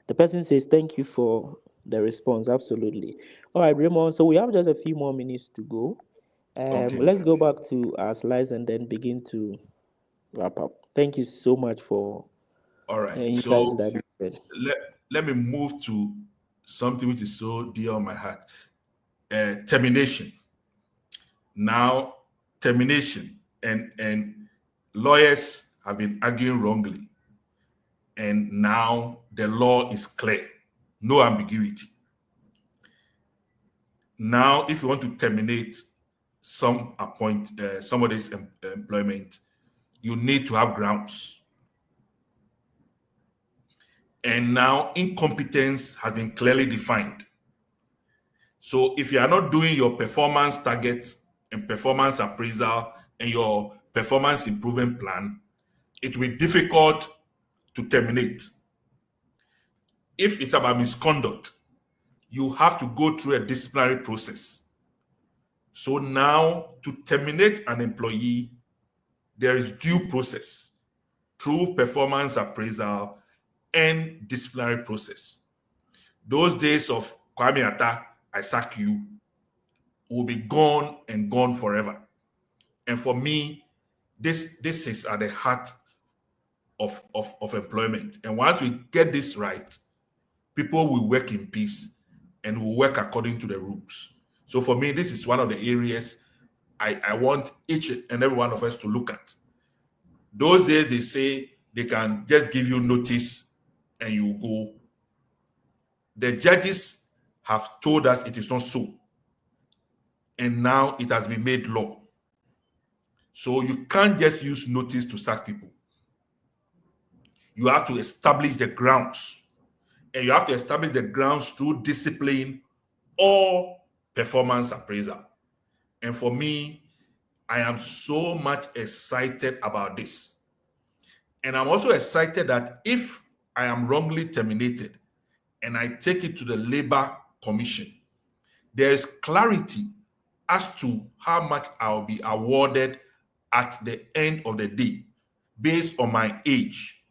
The person says thank you for the response. Absolutely. All right, Raymond. So we have just a few more minutes to go. Okay. Let's go back to our slides and then begin to wrap up. Thank you so much for All right. insights So that you said. let, let me move to something which is so dear on my heart. Termination. Now, termination and lawyers have been arguing wrongly, and now the law is clear, no ambiguity. Now, if you want to terminate somebody's employment, you need to have grounds. And now incompetence has been clearly defined. So if you are not doing your performance target and performance appraisal and your performance improvement plan, it will be difficult to terminate. If it's about misconduct, you have to go through a disciplinary process. So now to terminate an employee, there is due process through performance appraisal and disciplinary process. Those days of Kwame Atta, I sack you, will be gone and gone forever. And for me, this is at the heart of employment. And once we get this right, people will work in peace and will work according to the rules. So for me, this is one of the areas I want each and every one of us to look at. Those days they say they can just give you notice and you go. The judges have told us it is not so. And now it has been made law. So you can't just use notice to sack people. You have to establish the grounds. And you have to establish the grounds through discipline or performance appraisal. And for me, I am so much excited about this. And I'm also excited that if I am wrongly terminated and I take it to the Labor Commission, there is clarity as to how much I'll be awarded at the end of the day based on my age.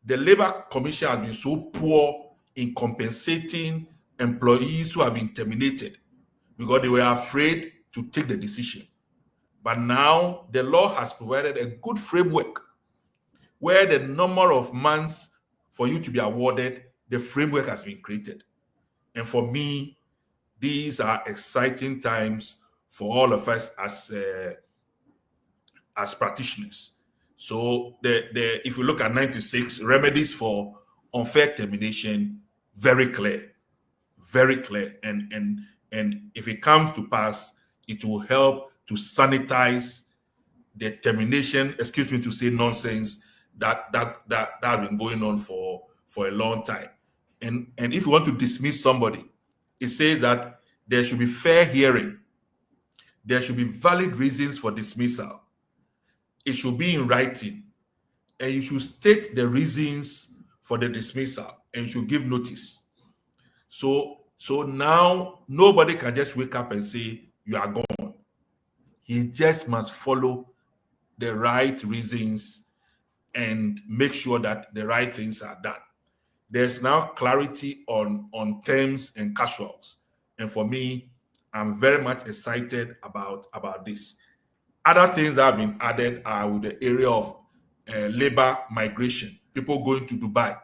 The Labor Commission has been so poor in compensating employees who have been terminated because they were afraid to take the decision. But now the law has provided a good framework where the number of months for you to be awarded, the framework has been created. And for me, these are exciting times for all of us as practitioners. So if you look at 96 remedies for unfair termination, very clear, and if it comes to pass, it will help to sanitize the termination, excuse me to say nonsense, that has been going on for a long time. And if you want to dismiss somebody, it says that there should be fair hearing, there should be valid reasons for dismissal, it should be in writing, and you should state the reasons for the dismissal, and you should give notice. So now nobody can just wake up and say you are gone. He just must follow the right reasons and make sure that the right things are done. There's now clarity on terms and casuals. And for me, I'm very much excited about this. Other things that have been added are with the area of labor migration, people going to Dubai.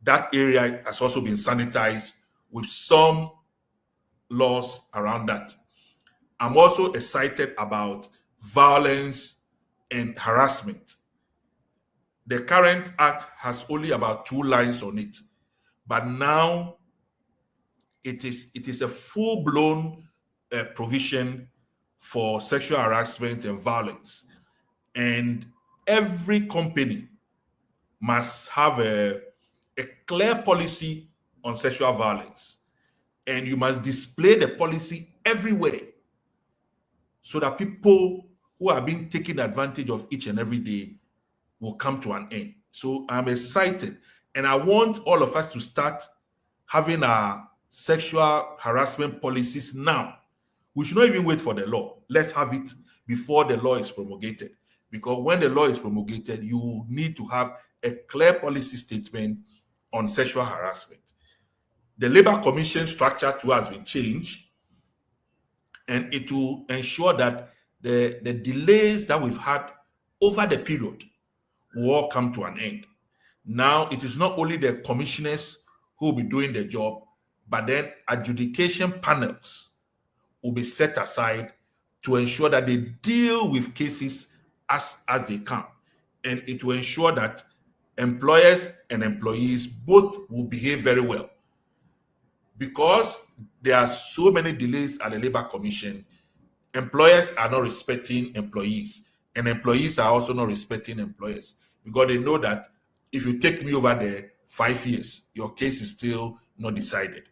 That area has also been sanitized with some laws around that. I'm also excited about violence and harassment. The current act has only about 2 lines on it, but now it is a full-blown provision for sexual harassment and violence. And every company must have a clear policy on sexual violence. And you must display the policy everywhere so that people who are being taken advantage of each and every day will come to an end. So I'm excited. And I want all of us to start having our sexual harassment policies now. We should not even wait for the law. Let's have it before the law is promulgated. Because when the law is promulgated, you need to have a clear policy statement on sexual harassment. The Labor Commission structure too has been changed, and it will ensure that the delays that we've had over the period will all come to an end. Now, it is not only the commissioners who will be doing the job, but then adjudication panels will be set aside to ensure that they deal with cases as they come. And it will ensure that employers and employees both will behave very well. Because there are so many delays at the Labor Commission, employers are not respecting employees, and employees are also not respecting employers, because they know that if you take me over there 5 years, your case is still not decided.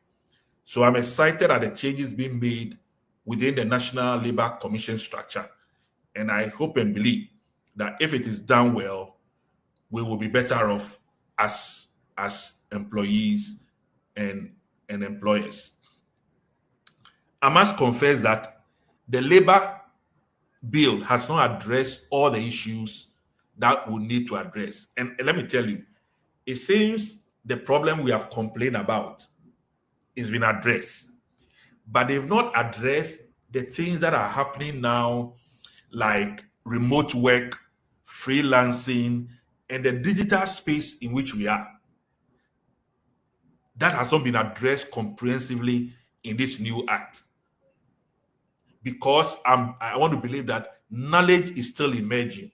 So I'm excited at the changes being made within the National Labor Commission structure, and I hope and believe that if it is done well, we will be better off as employees and employers. I must confess that the labor bill has not addressed all the issues that we need to address. And let me tell you, it seems the problem we have complained about is been addressed, but they've not addressed the things that are happening now, like remote work, freelancing, and the digital space in which we are. That has not been addressed comprehensively in this new act, because I want to believe that knowledge is still emerging,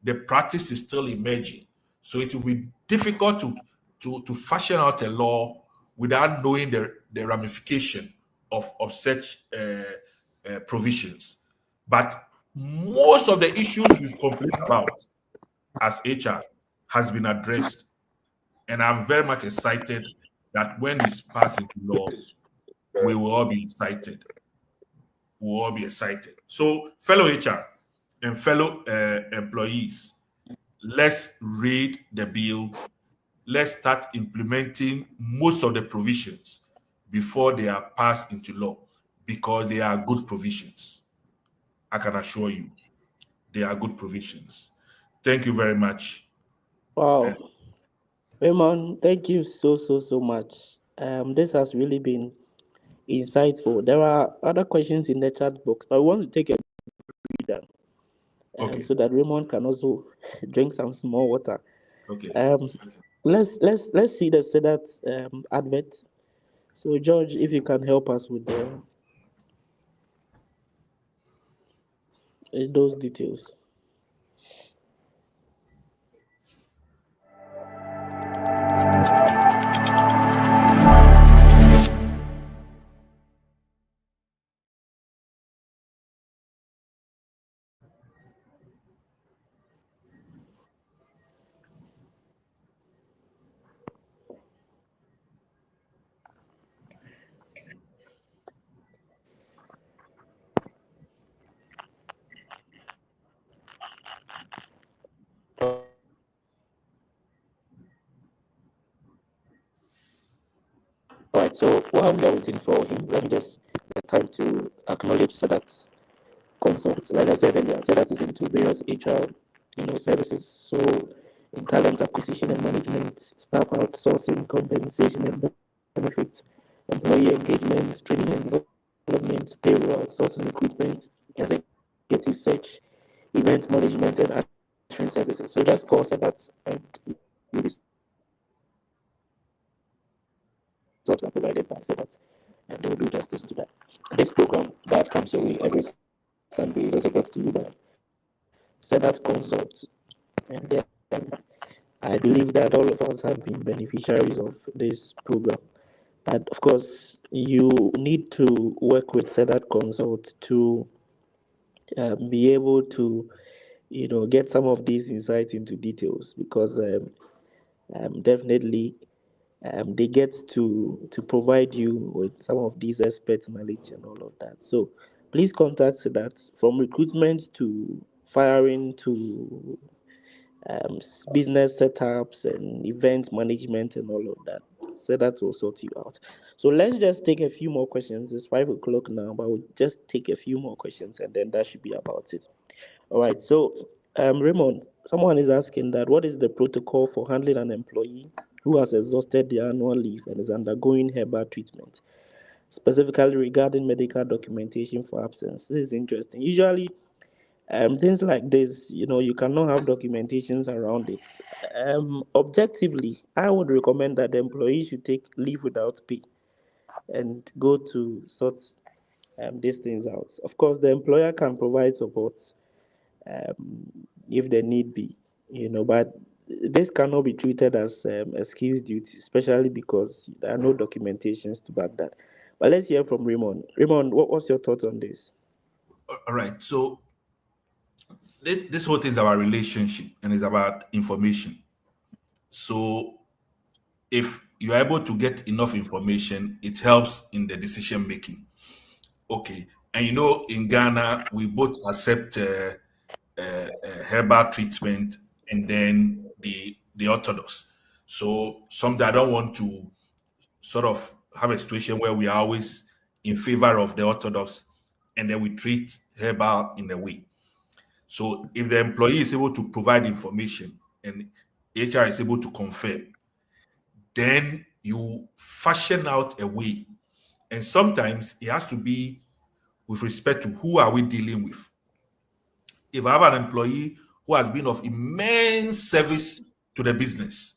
the practice is still emerging, so it will be difficult to fashion out a law without knowing the ramification of such provisions. But most of the issues we've complained about as HR has been addressed, and I'm very much excited that when this passes into law, we will all be excited. We will all be excited. So, fellow HR and fellow employees, let's read the bill. Let's start implementing most of the provisions before they are passed into law, because they are good provisions. I can assure you, they are good provisions. Thank you very much. Wow. Raymond, thank you so much. This has really been insightful. There are other questions in the chat box, but I want to take a breather Okay. so that Raymond can also drink some small water. Okay. Um, let's see the Sedat advert. So George, if you can help us with those details. All right. So while we are waiting for him, let me just take time to acknowledge Sedat's consults. Like I said earlier, Sedat is into various HR, services. So in talent acquisition and management, staff outsourcing, compensation and benefits, employee engagement, training and development, payroll outsourcing, recruitment, executive search, event management, and assurance services. So just call Sedat and you'll be sorts are provided by Sedat, and they will do justice to that. This program that comes your way every Sunday is also brought to you by Sedat Consult. And I believe that all of us have been beneficiaries of this program. But of course, you need to work with Sedat Consult to be able to, get some of these insights into details because definitely they get to provide you with some of these expert knowledge and all of that. So please contact that from recruitment to firing to business setups and event management and all of that. So that will sort you out. So let's just take a few more questions. It's 5 o'clock now, but we'll just take a few more questions and then that should be about it. All right. So, Raymond, someone is asking that what is the protocol for handling an employee who has exhausted their annual leave and is undergoing herbal treatment, specifically regarding medical documentation for absence? This is interesting. Usually, things like this, you cannot have documentations around it. Objectively, I would recommend that the employee should take leave without pay and go to sort these things out. Of course, the employer can provide support um, if there need be, but this cannot be treated as excuse duty, especially because there are no documentations to back that. But let's hear from Raymond. Raymond, what's your thoughts on this? All right. So this whole thing is about relationship and it's about information. So if you're able to get enough information, it helps in the decision making. Okay. And in Ghana, we both accept herbal treatment and then the orthodox. So something I don't want to sort of have a situation where we are always in favor of the orthodox and then we treat herbal in a way. So if the employee is able to provide information and HR is able to confirm, then you fashion out a way. And sometimes it has to be with respect to who are we dealing with. If I have an employee who has been of immense service to the business,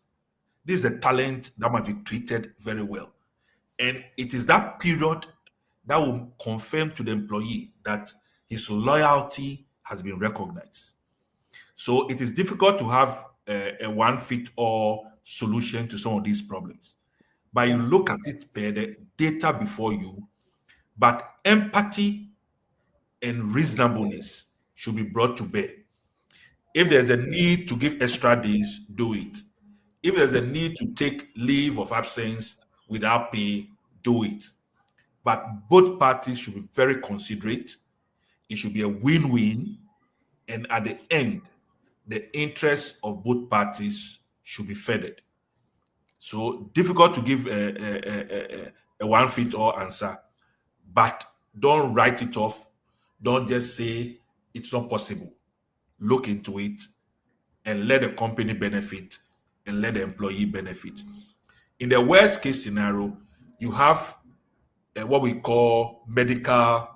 this is a talent that must be treated very well. And it is that period that will confirm to the employee that his loyalty has been recognized. So it is difficult to have a one fit all solution to some of these problems. But you look at it per the data before you, but empathy and reasonableness should be brought to bear. If there's a need to give extra days, do it. If there's a need to take leave of absence without pay, do it. But both parties should be very considerate. It should be a win win. And at the end, the interests of both parties should be furthered. So difficult to give a one fit all answer, but don't write it off. Don't just say it's not possible. Look into it and let the company benefit and let the employee benefit. In the worst case scenario, You have what we call medical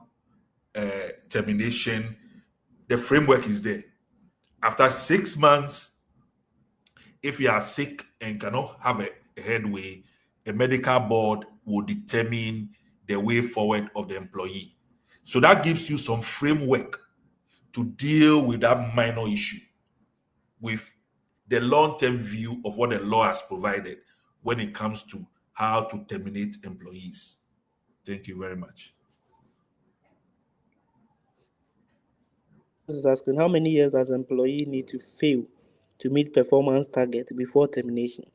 termination. The framework is there. After 6 months, if you are sick and cannot have a headway, a medical board will determine the way forward of the employee. So that gives you some framework to deal with that minor issue with the long-term view of what the law has provided when it comes to how to terminate employees. Thank you very much. Patience is asking how many years does employee need to fail to meet performance target before termination?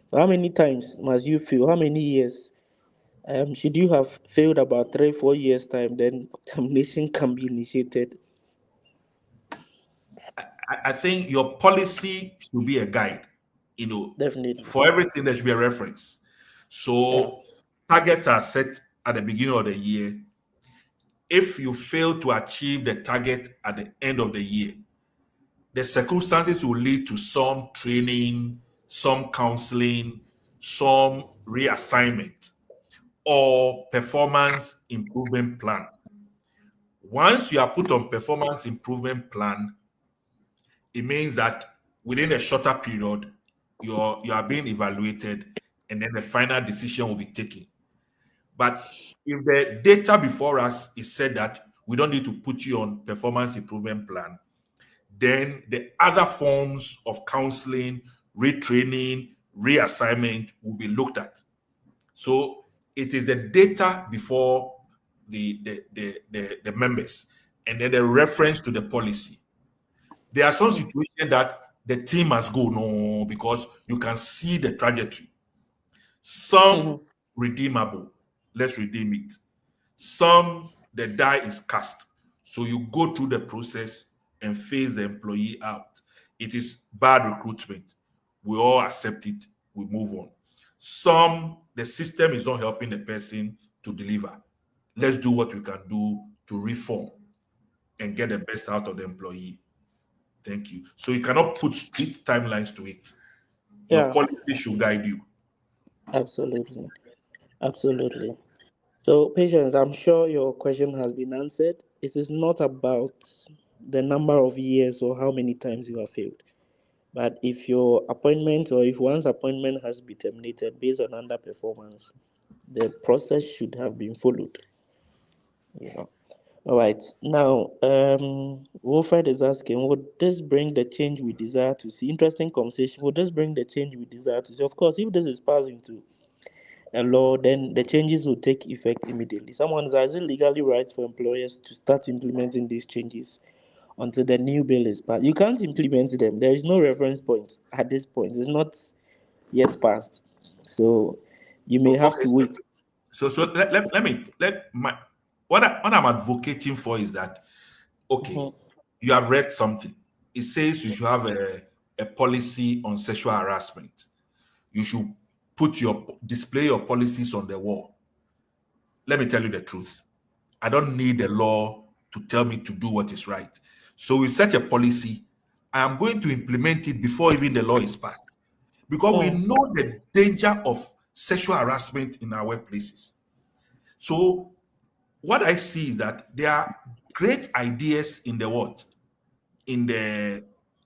So how many times must you fail? How many years? Should you have failed about 3-4 years time, then termination can be initiated. I think your policy should be a guide, Definitely. for everything there should be a reference. Yeah. So targets are set at the beginning of the year. If you fail to achieve the target at the end of the year, the circumstances will lead to some training, some counseling, some reassignment, or performance improvement plan. Once you are put on performance improvement plan, it means that within a shorter period, you are being evaluated, and then the final decision will be taken. But if the data before us is said that we don't need to put you on performance improvement plan, then the other forms of counseling, retraining, reassignment will be looked at. So it is the data before the members, and then the reference to the policy. There are some situations that the team must go, no, because you can see the trajectory. Some Mhm. redeemable, let's redeem it. Some the die is cast. So you go through the process and phase the employee out. It is bad recruitment. We all accept it. We move on. Some the system is not helping the person to deliver. Let's do what we can do to reform and get the best out of the employee. Thank you. So you cannot put strict timelines to it. Your Yeah, policy should guide you. absolutely. Absolutely. So, patience, I'm sure your question has been answered. It is not about the number of years or how many times you have failed. But if your appointment or if one's appointment has been terminated based on underperformance, the process should have been followed. You know. All right. Now, Wilfred is asking, would this bring the change we desire to see? Interesting conversation. Would this bring the change we desire to see? Of course, if this is passed into a law, then the changes will take effect immediately. Someone is it legally right for employers to start implementing these changes until the new bill is passed? You can't implement them. There is no reference point at this point. It's not yet passed. So you may have Okay, to wait. let me let my what I'm advocating for is that okay, Mhm. you have read something. It says you should have a policy on sexual harassment. You should display your policies on the wall. Let me tell you the truth. I don't need the law to tell me to do what is right. So with such a policy, I am going to implement it before even the law is passed. Because we Mm. know the danger of sexual harassment in our workplaces. So what I see is that there are great ideas in the what? In the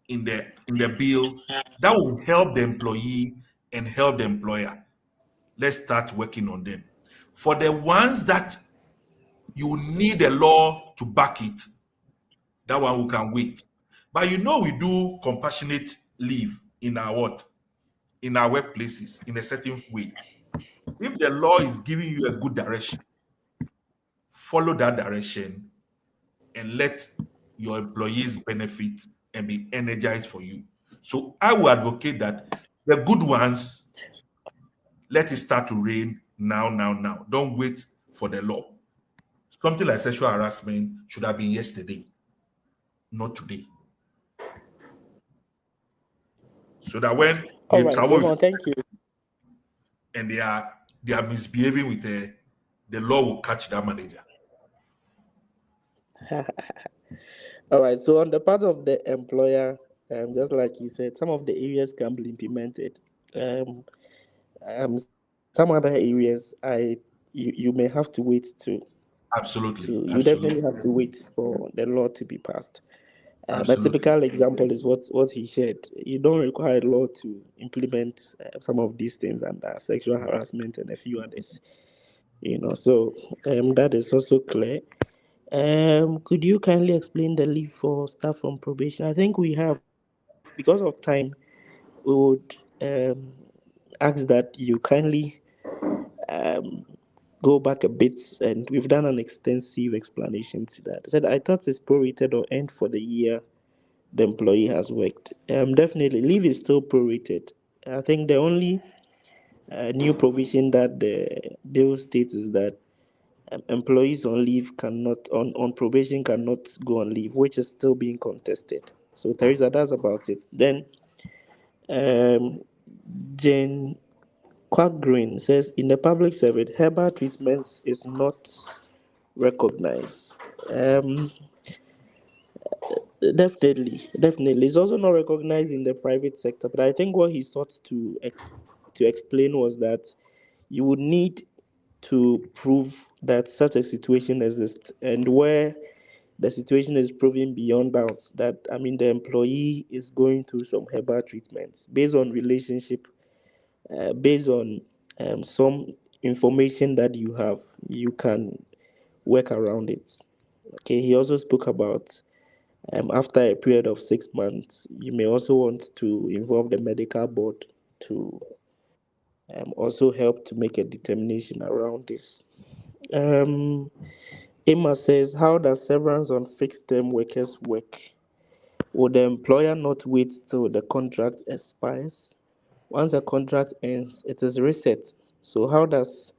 in the bill that will help the employee and help the employer. Let's start working on them. For the ones that you need a law to back it, that one we can wait. But we do compassionate leave in our what? In our workplaces in a certain way. If the law is giving you a good direction, follow that direction and let your employees benefit and be energized for you. So I will advocate that the good ones, let it start to reign now, now, now. Don't wait for the law. Something like sexual harassment should have been yesterday, not today. So that when All they right, travel with Raymond, thank you. and they are misbehaving with the law will catch that manager. All right, so on the part of the employer, just like you said, some of the areas can be implemented. I'm saying some other areas, you may have to wait Absolutely, to you definitely absolutely, have to wait for the law to be passed. A absolutely. typical example is what he shared. You don't require law to implement some of these things under sexual harassment and a few others. So that is also clear. Could you kindly explain the leave for staff on probation? I think we have, because of time, we would ask that you kindly um, go back a bit, and we've done an extensive explanation to that. I said I thought it's prorated or end for the year the employee has worked. Definitely, leave is still prorated. I think the only new provision that the bill states is that employees on leave cannot on probation cannot go on leave, which is still being contested. So Teresa, that's about it. Then um, Jane Quack says in the public service, herbal treatment is not recognized. Um, definitely, it's also not recognized in the private sector. But I think what he sought to explain was that you would need to prove that such a situation exists, and where the situation is proven beyond doubt that the employee is going through some herbal treatments based on relationship, based on some information that you have, you can work around it. Okay, he also spoke about after a period of 6 months, you may also want to involve the medical board to also help to make a determination around this. Um, Emma says, how does severance on fixed term workers work? Would the employer not wait till the contract expires? Once a contract ends, it is reset. So, how does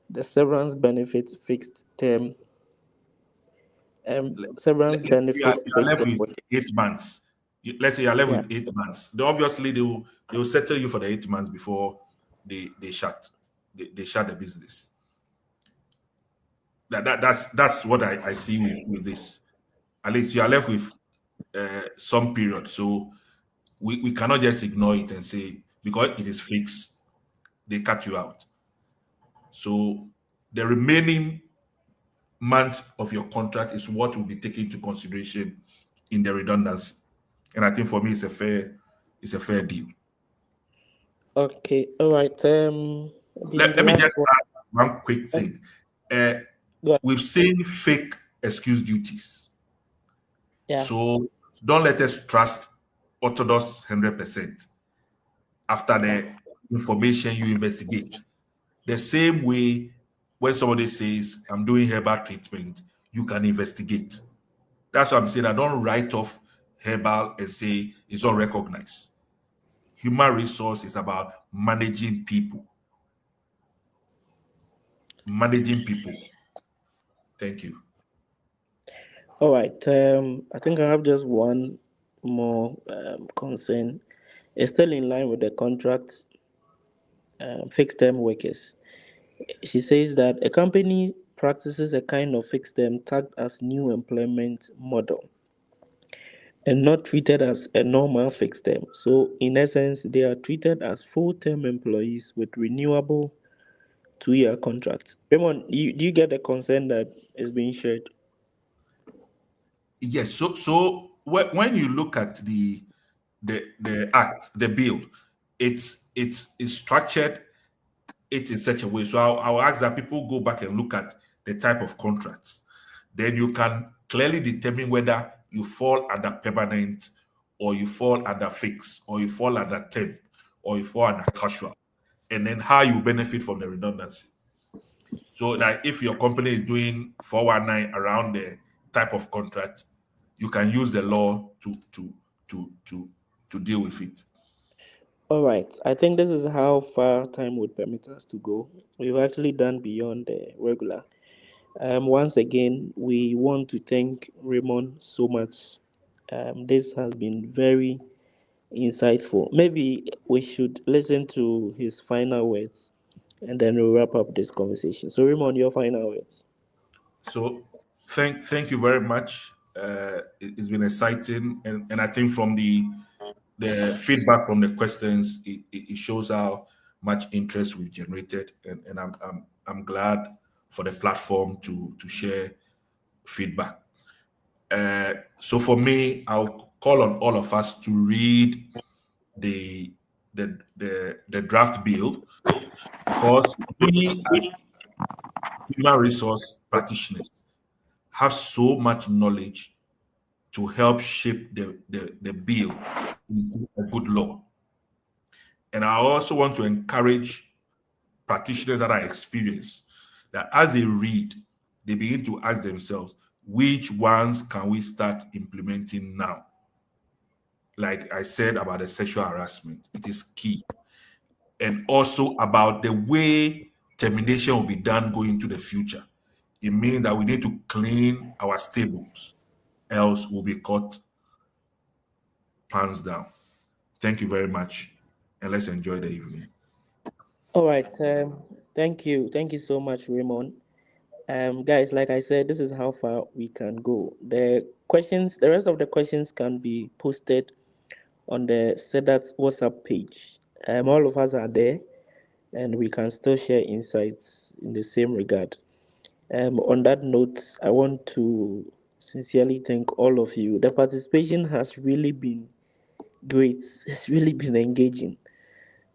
the severance benefit fixed term? Severance Let's say benefit you are fixed left term with workers. 8 months. Let's say you are left Yeah. with 8 months. Obviously, they will settle you for the 8 months before they shut they shut the business. That's what I see with this. At least you are left with some period. So we cannot just ignore it and say because it is fixed, they cut you out. So the remaining month of your contract is what will be taken into consideration in the redundancy. And I think for me it's a fair deal. Okay. All right. The Let me last just one. add one quick thing. Uh, Go we've seen fake excuse duties. Yeah. So don't let us trust orthodox 100% after Yeah. the information you investigate. The same way when somebody says, I'm doing herbal treatment, you can investigate. That's what I'm saying. I don't write off herbal and say it's unrecognized. Human resource is about managing people. Managing people. Thank you. All right. I think I have just one more concern. It's still in line with the contract fixed term workers. She says that a company practices a kind of fixed term tagged as new employment model and not treated as a normal fixed term. So, in essence, they are treated as full term employees with renewable 2-year contracts. Raymond, do you get the concern that is being shared? Yes. So when you look at the act, the bill, it's structured it in such a way. So I'll ask that people go back and look at the type of contracts. Then you can clearly determine whether you fall under permanent or you fall under fixed or you fall under temp or you fall under casual. And then how you benefit from the redundancy. So that if your company is doing 419 around the type of contract, you can use the law to deal with it. All right. I think this is how far time would permit us to go. We've actually done beyond the regular. Once again, we want to thank Raymond so much. This has been very insightful. Maybe we should listen to his final words and then we'll wrap up this conversation. So, Raymond, your final words. So thank you very much. It's been exciting, and I think from the feedback from the questions, it shows how much interest we've generated, and I'm glad for the platform to share feedback. So for me, I'll call on all of us to read the the draft bill, because we as human resource practitioners have so much knowledge to help shape the bill into a good law. And I also want to encourage practitioners that are experienced that as they read, they begin to ask themselves, which ones can we start implementing now? Like I said about the sexual harassment, it is key. And also about the way termination will be done going into the future. It means that we need to clean our stables, else we'll be caught pants down. Thank you very much, and let's enjoy the evening. All right. Thank you so much, Raymond. Guys, like I said, this is how far we can go. The rest of the questions can be posted on the Sedat WhatsApp page. All of us are there, and we can still share insights in the same regard. On that note, I want to sincerely thank all of you. The participation has really been great. It's really been engaging,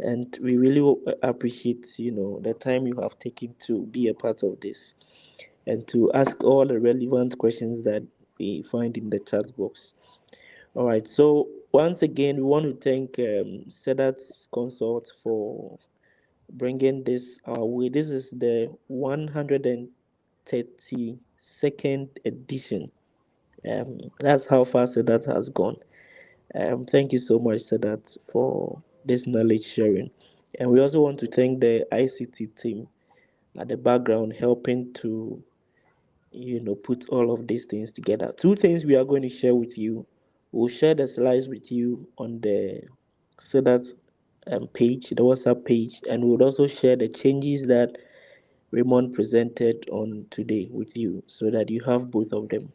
and we really appreciate the time you have taken to be a part of this and to ask all the relevant questions that we find in the chat box. All right. So once again, we want to thank Sedat Consult for bringing this our way. This is the 132nd edition. That's how fast Sedat has gone. Thank you so much, Sedat, for this knowledge sharing. And we also want to thank the ICT team at the background helping to put all of these things together. Two things we are going to share with you. We'll share the slides with you on the Sedat page, the WhatsApp page, and we'll also share the changes that Raymond presented on today with you so that you have both of them.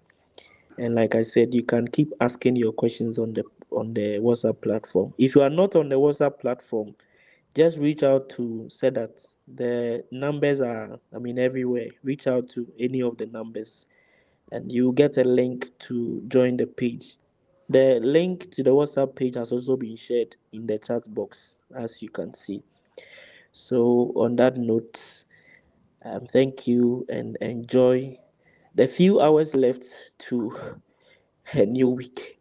And like I said, you can keep asking your questions on the WhatsApp platform. If you are not on the WhatsApp platform, just reach out to Sedat. The numbers are, everywhere. Reach out to any of the numbers and you get a link to join the page. The link to the WhatsApp page has also been shared in the chat box, as you can see. So, on that note, thank you and enjoy the few hours left to a new week.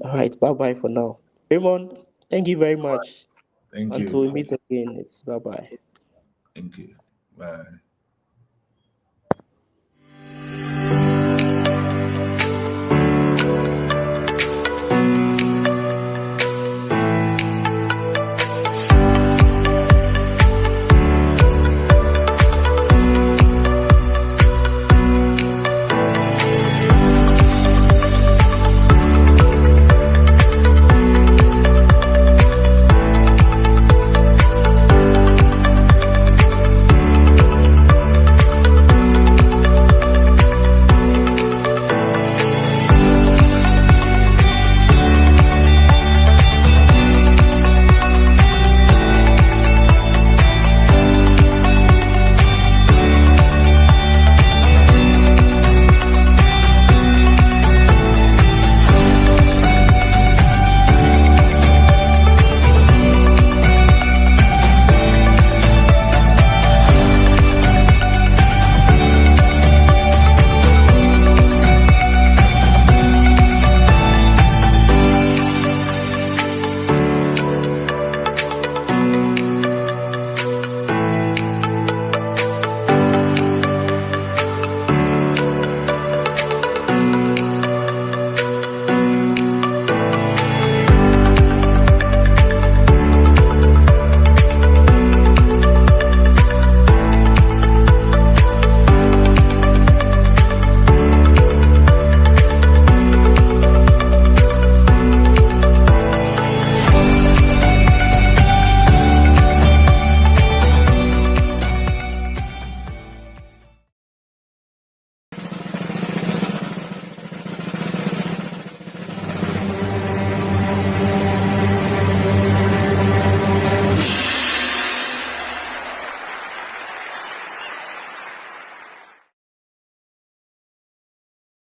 All right, bye bye for now. Raymond, thank you very much. Thank Until you. we meet again, it's bye bye. Thank you. Bye.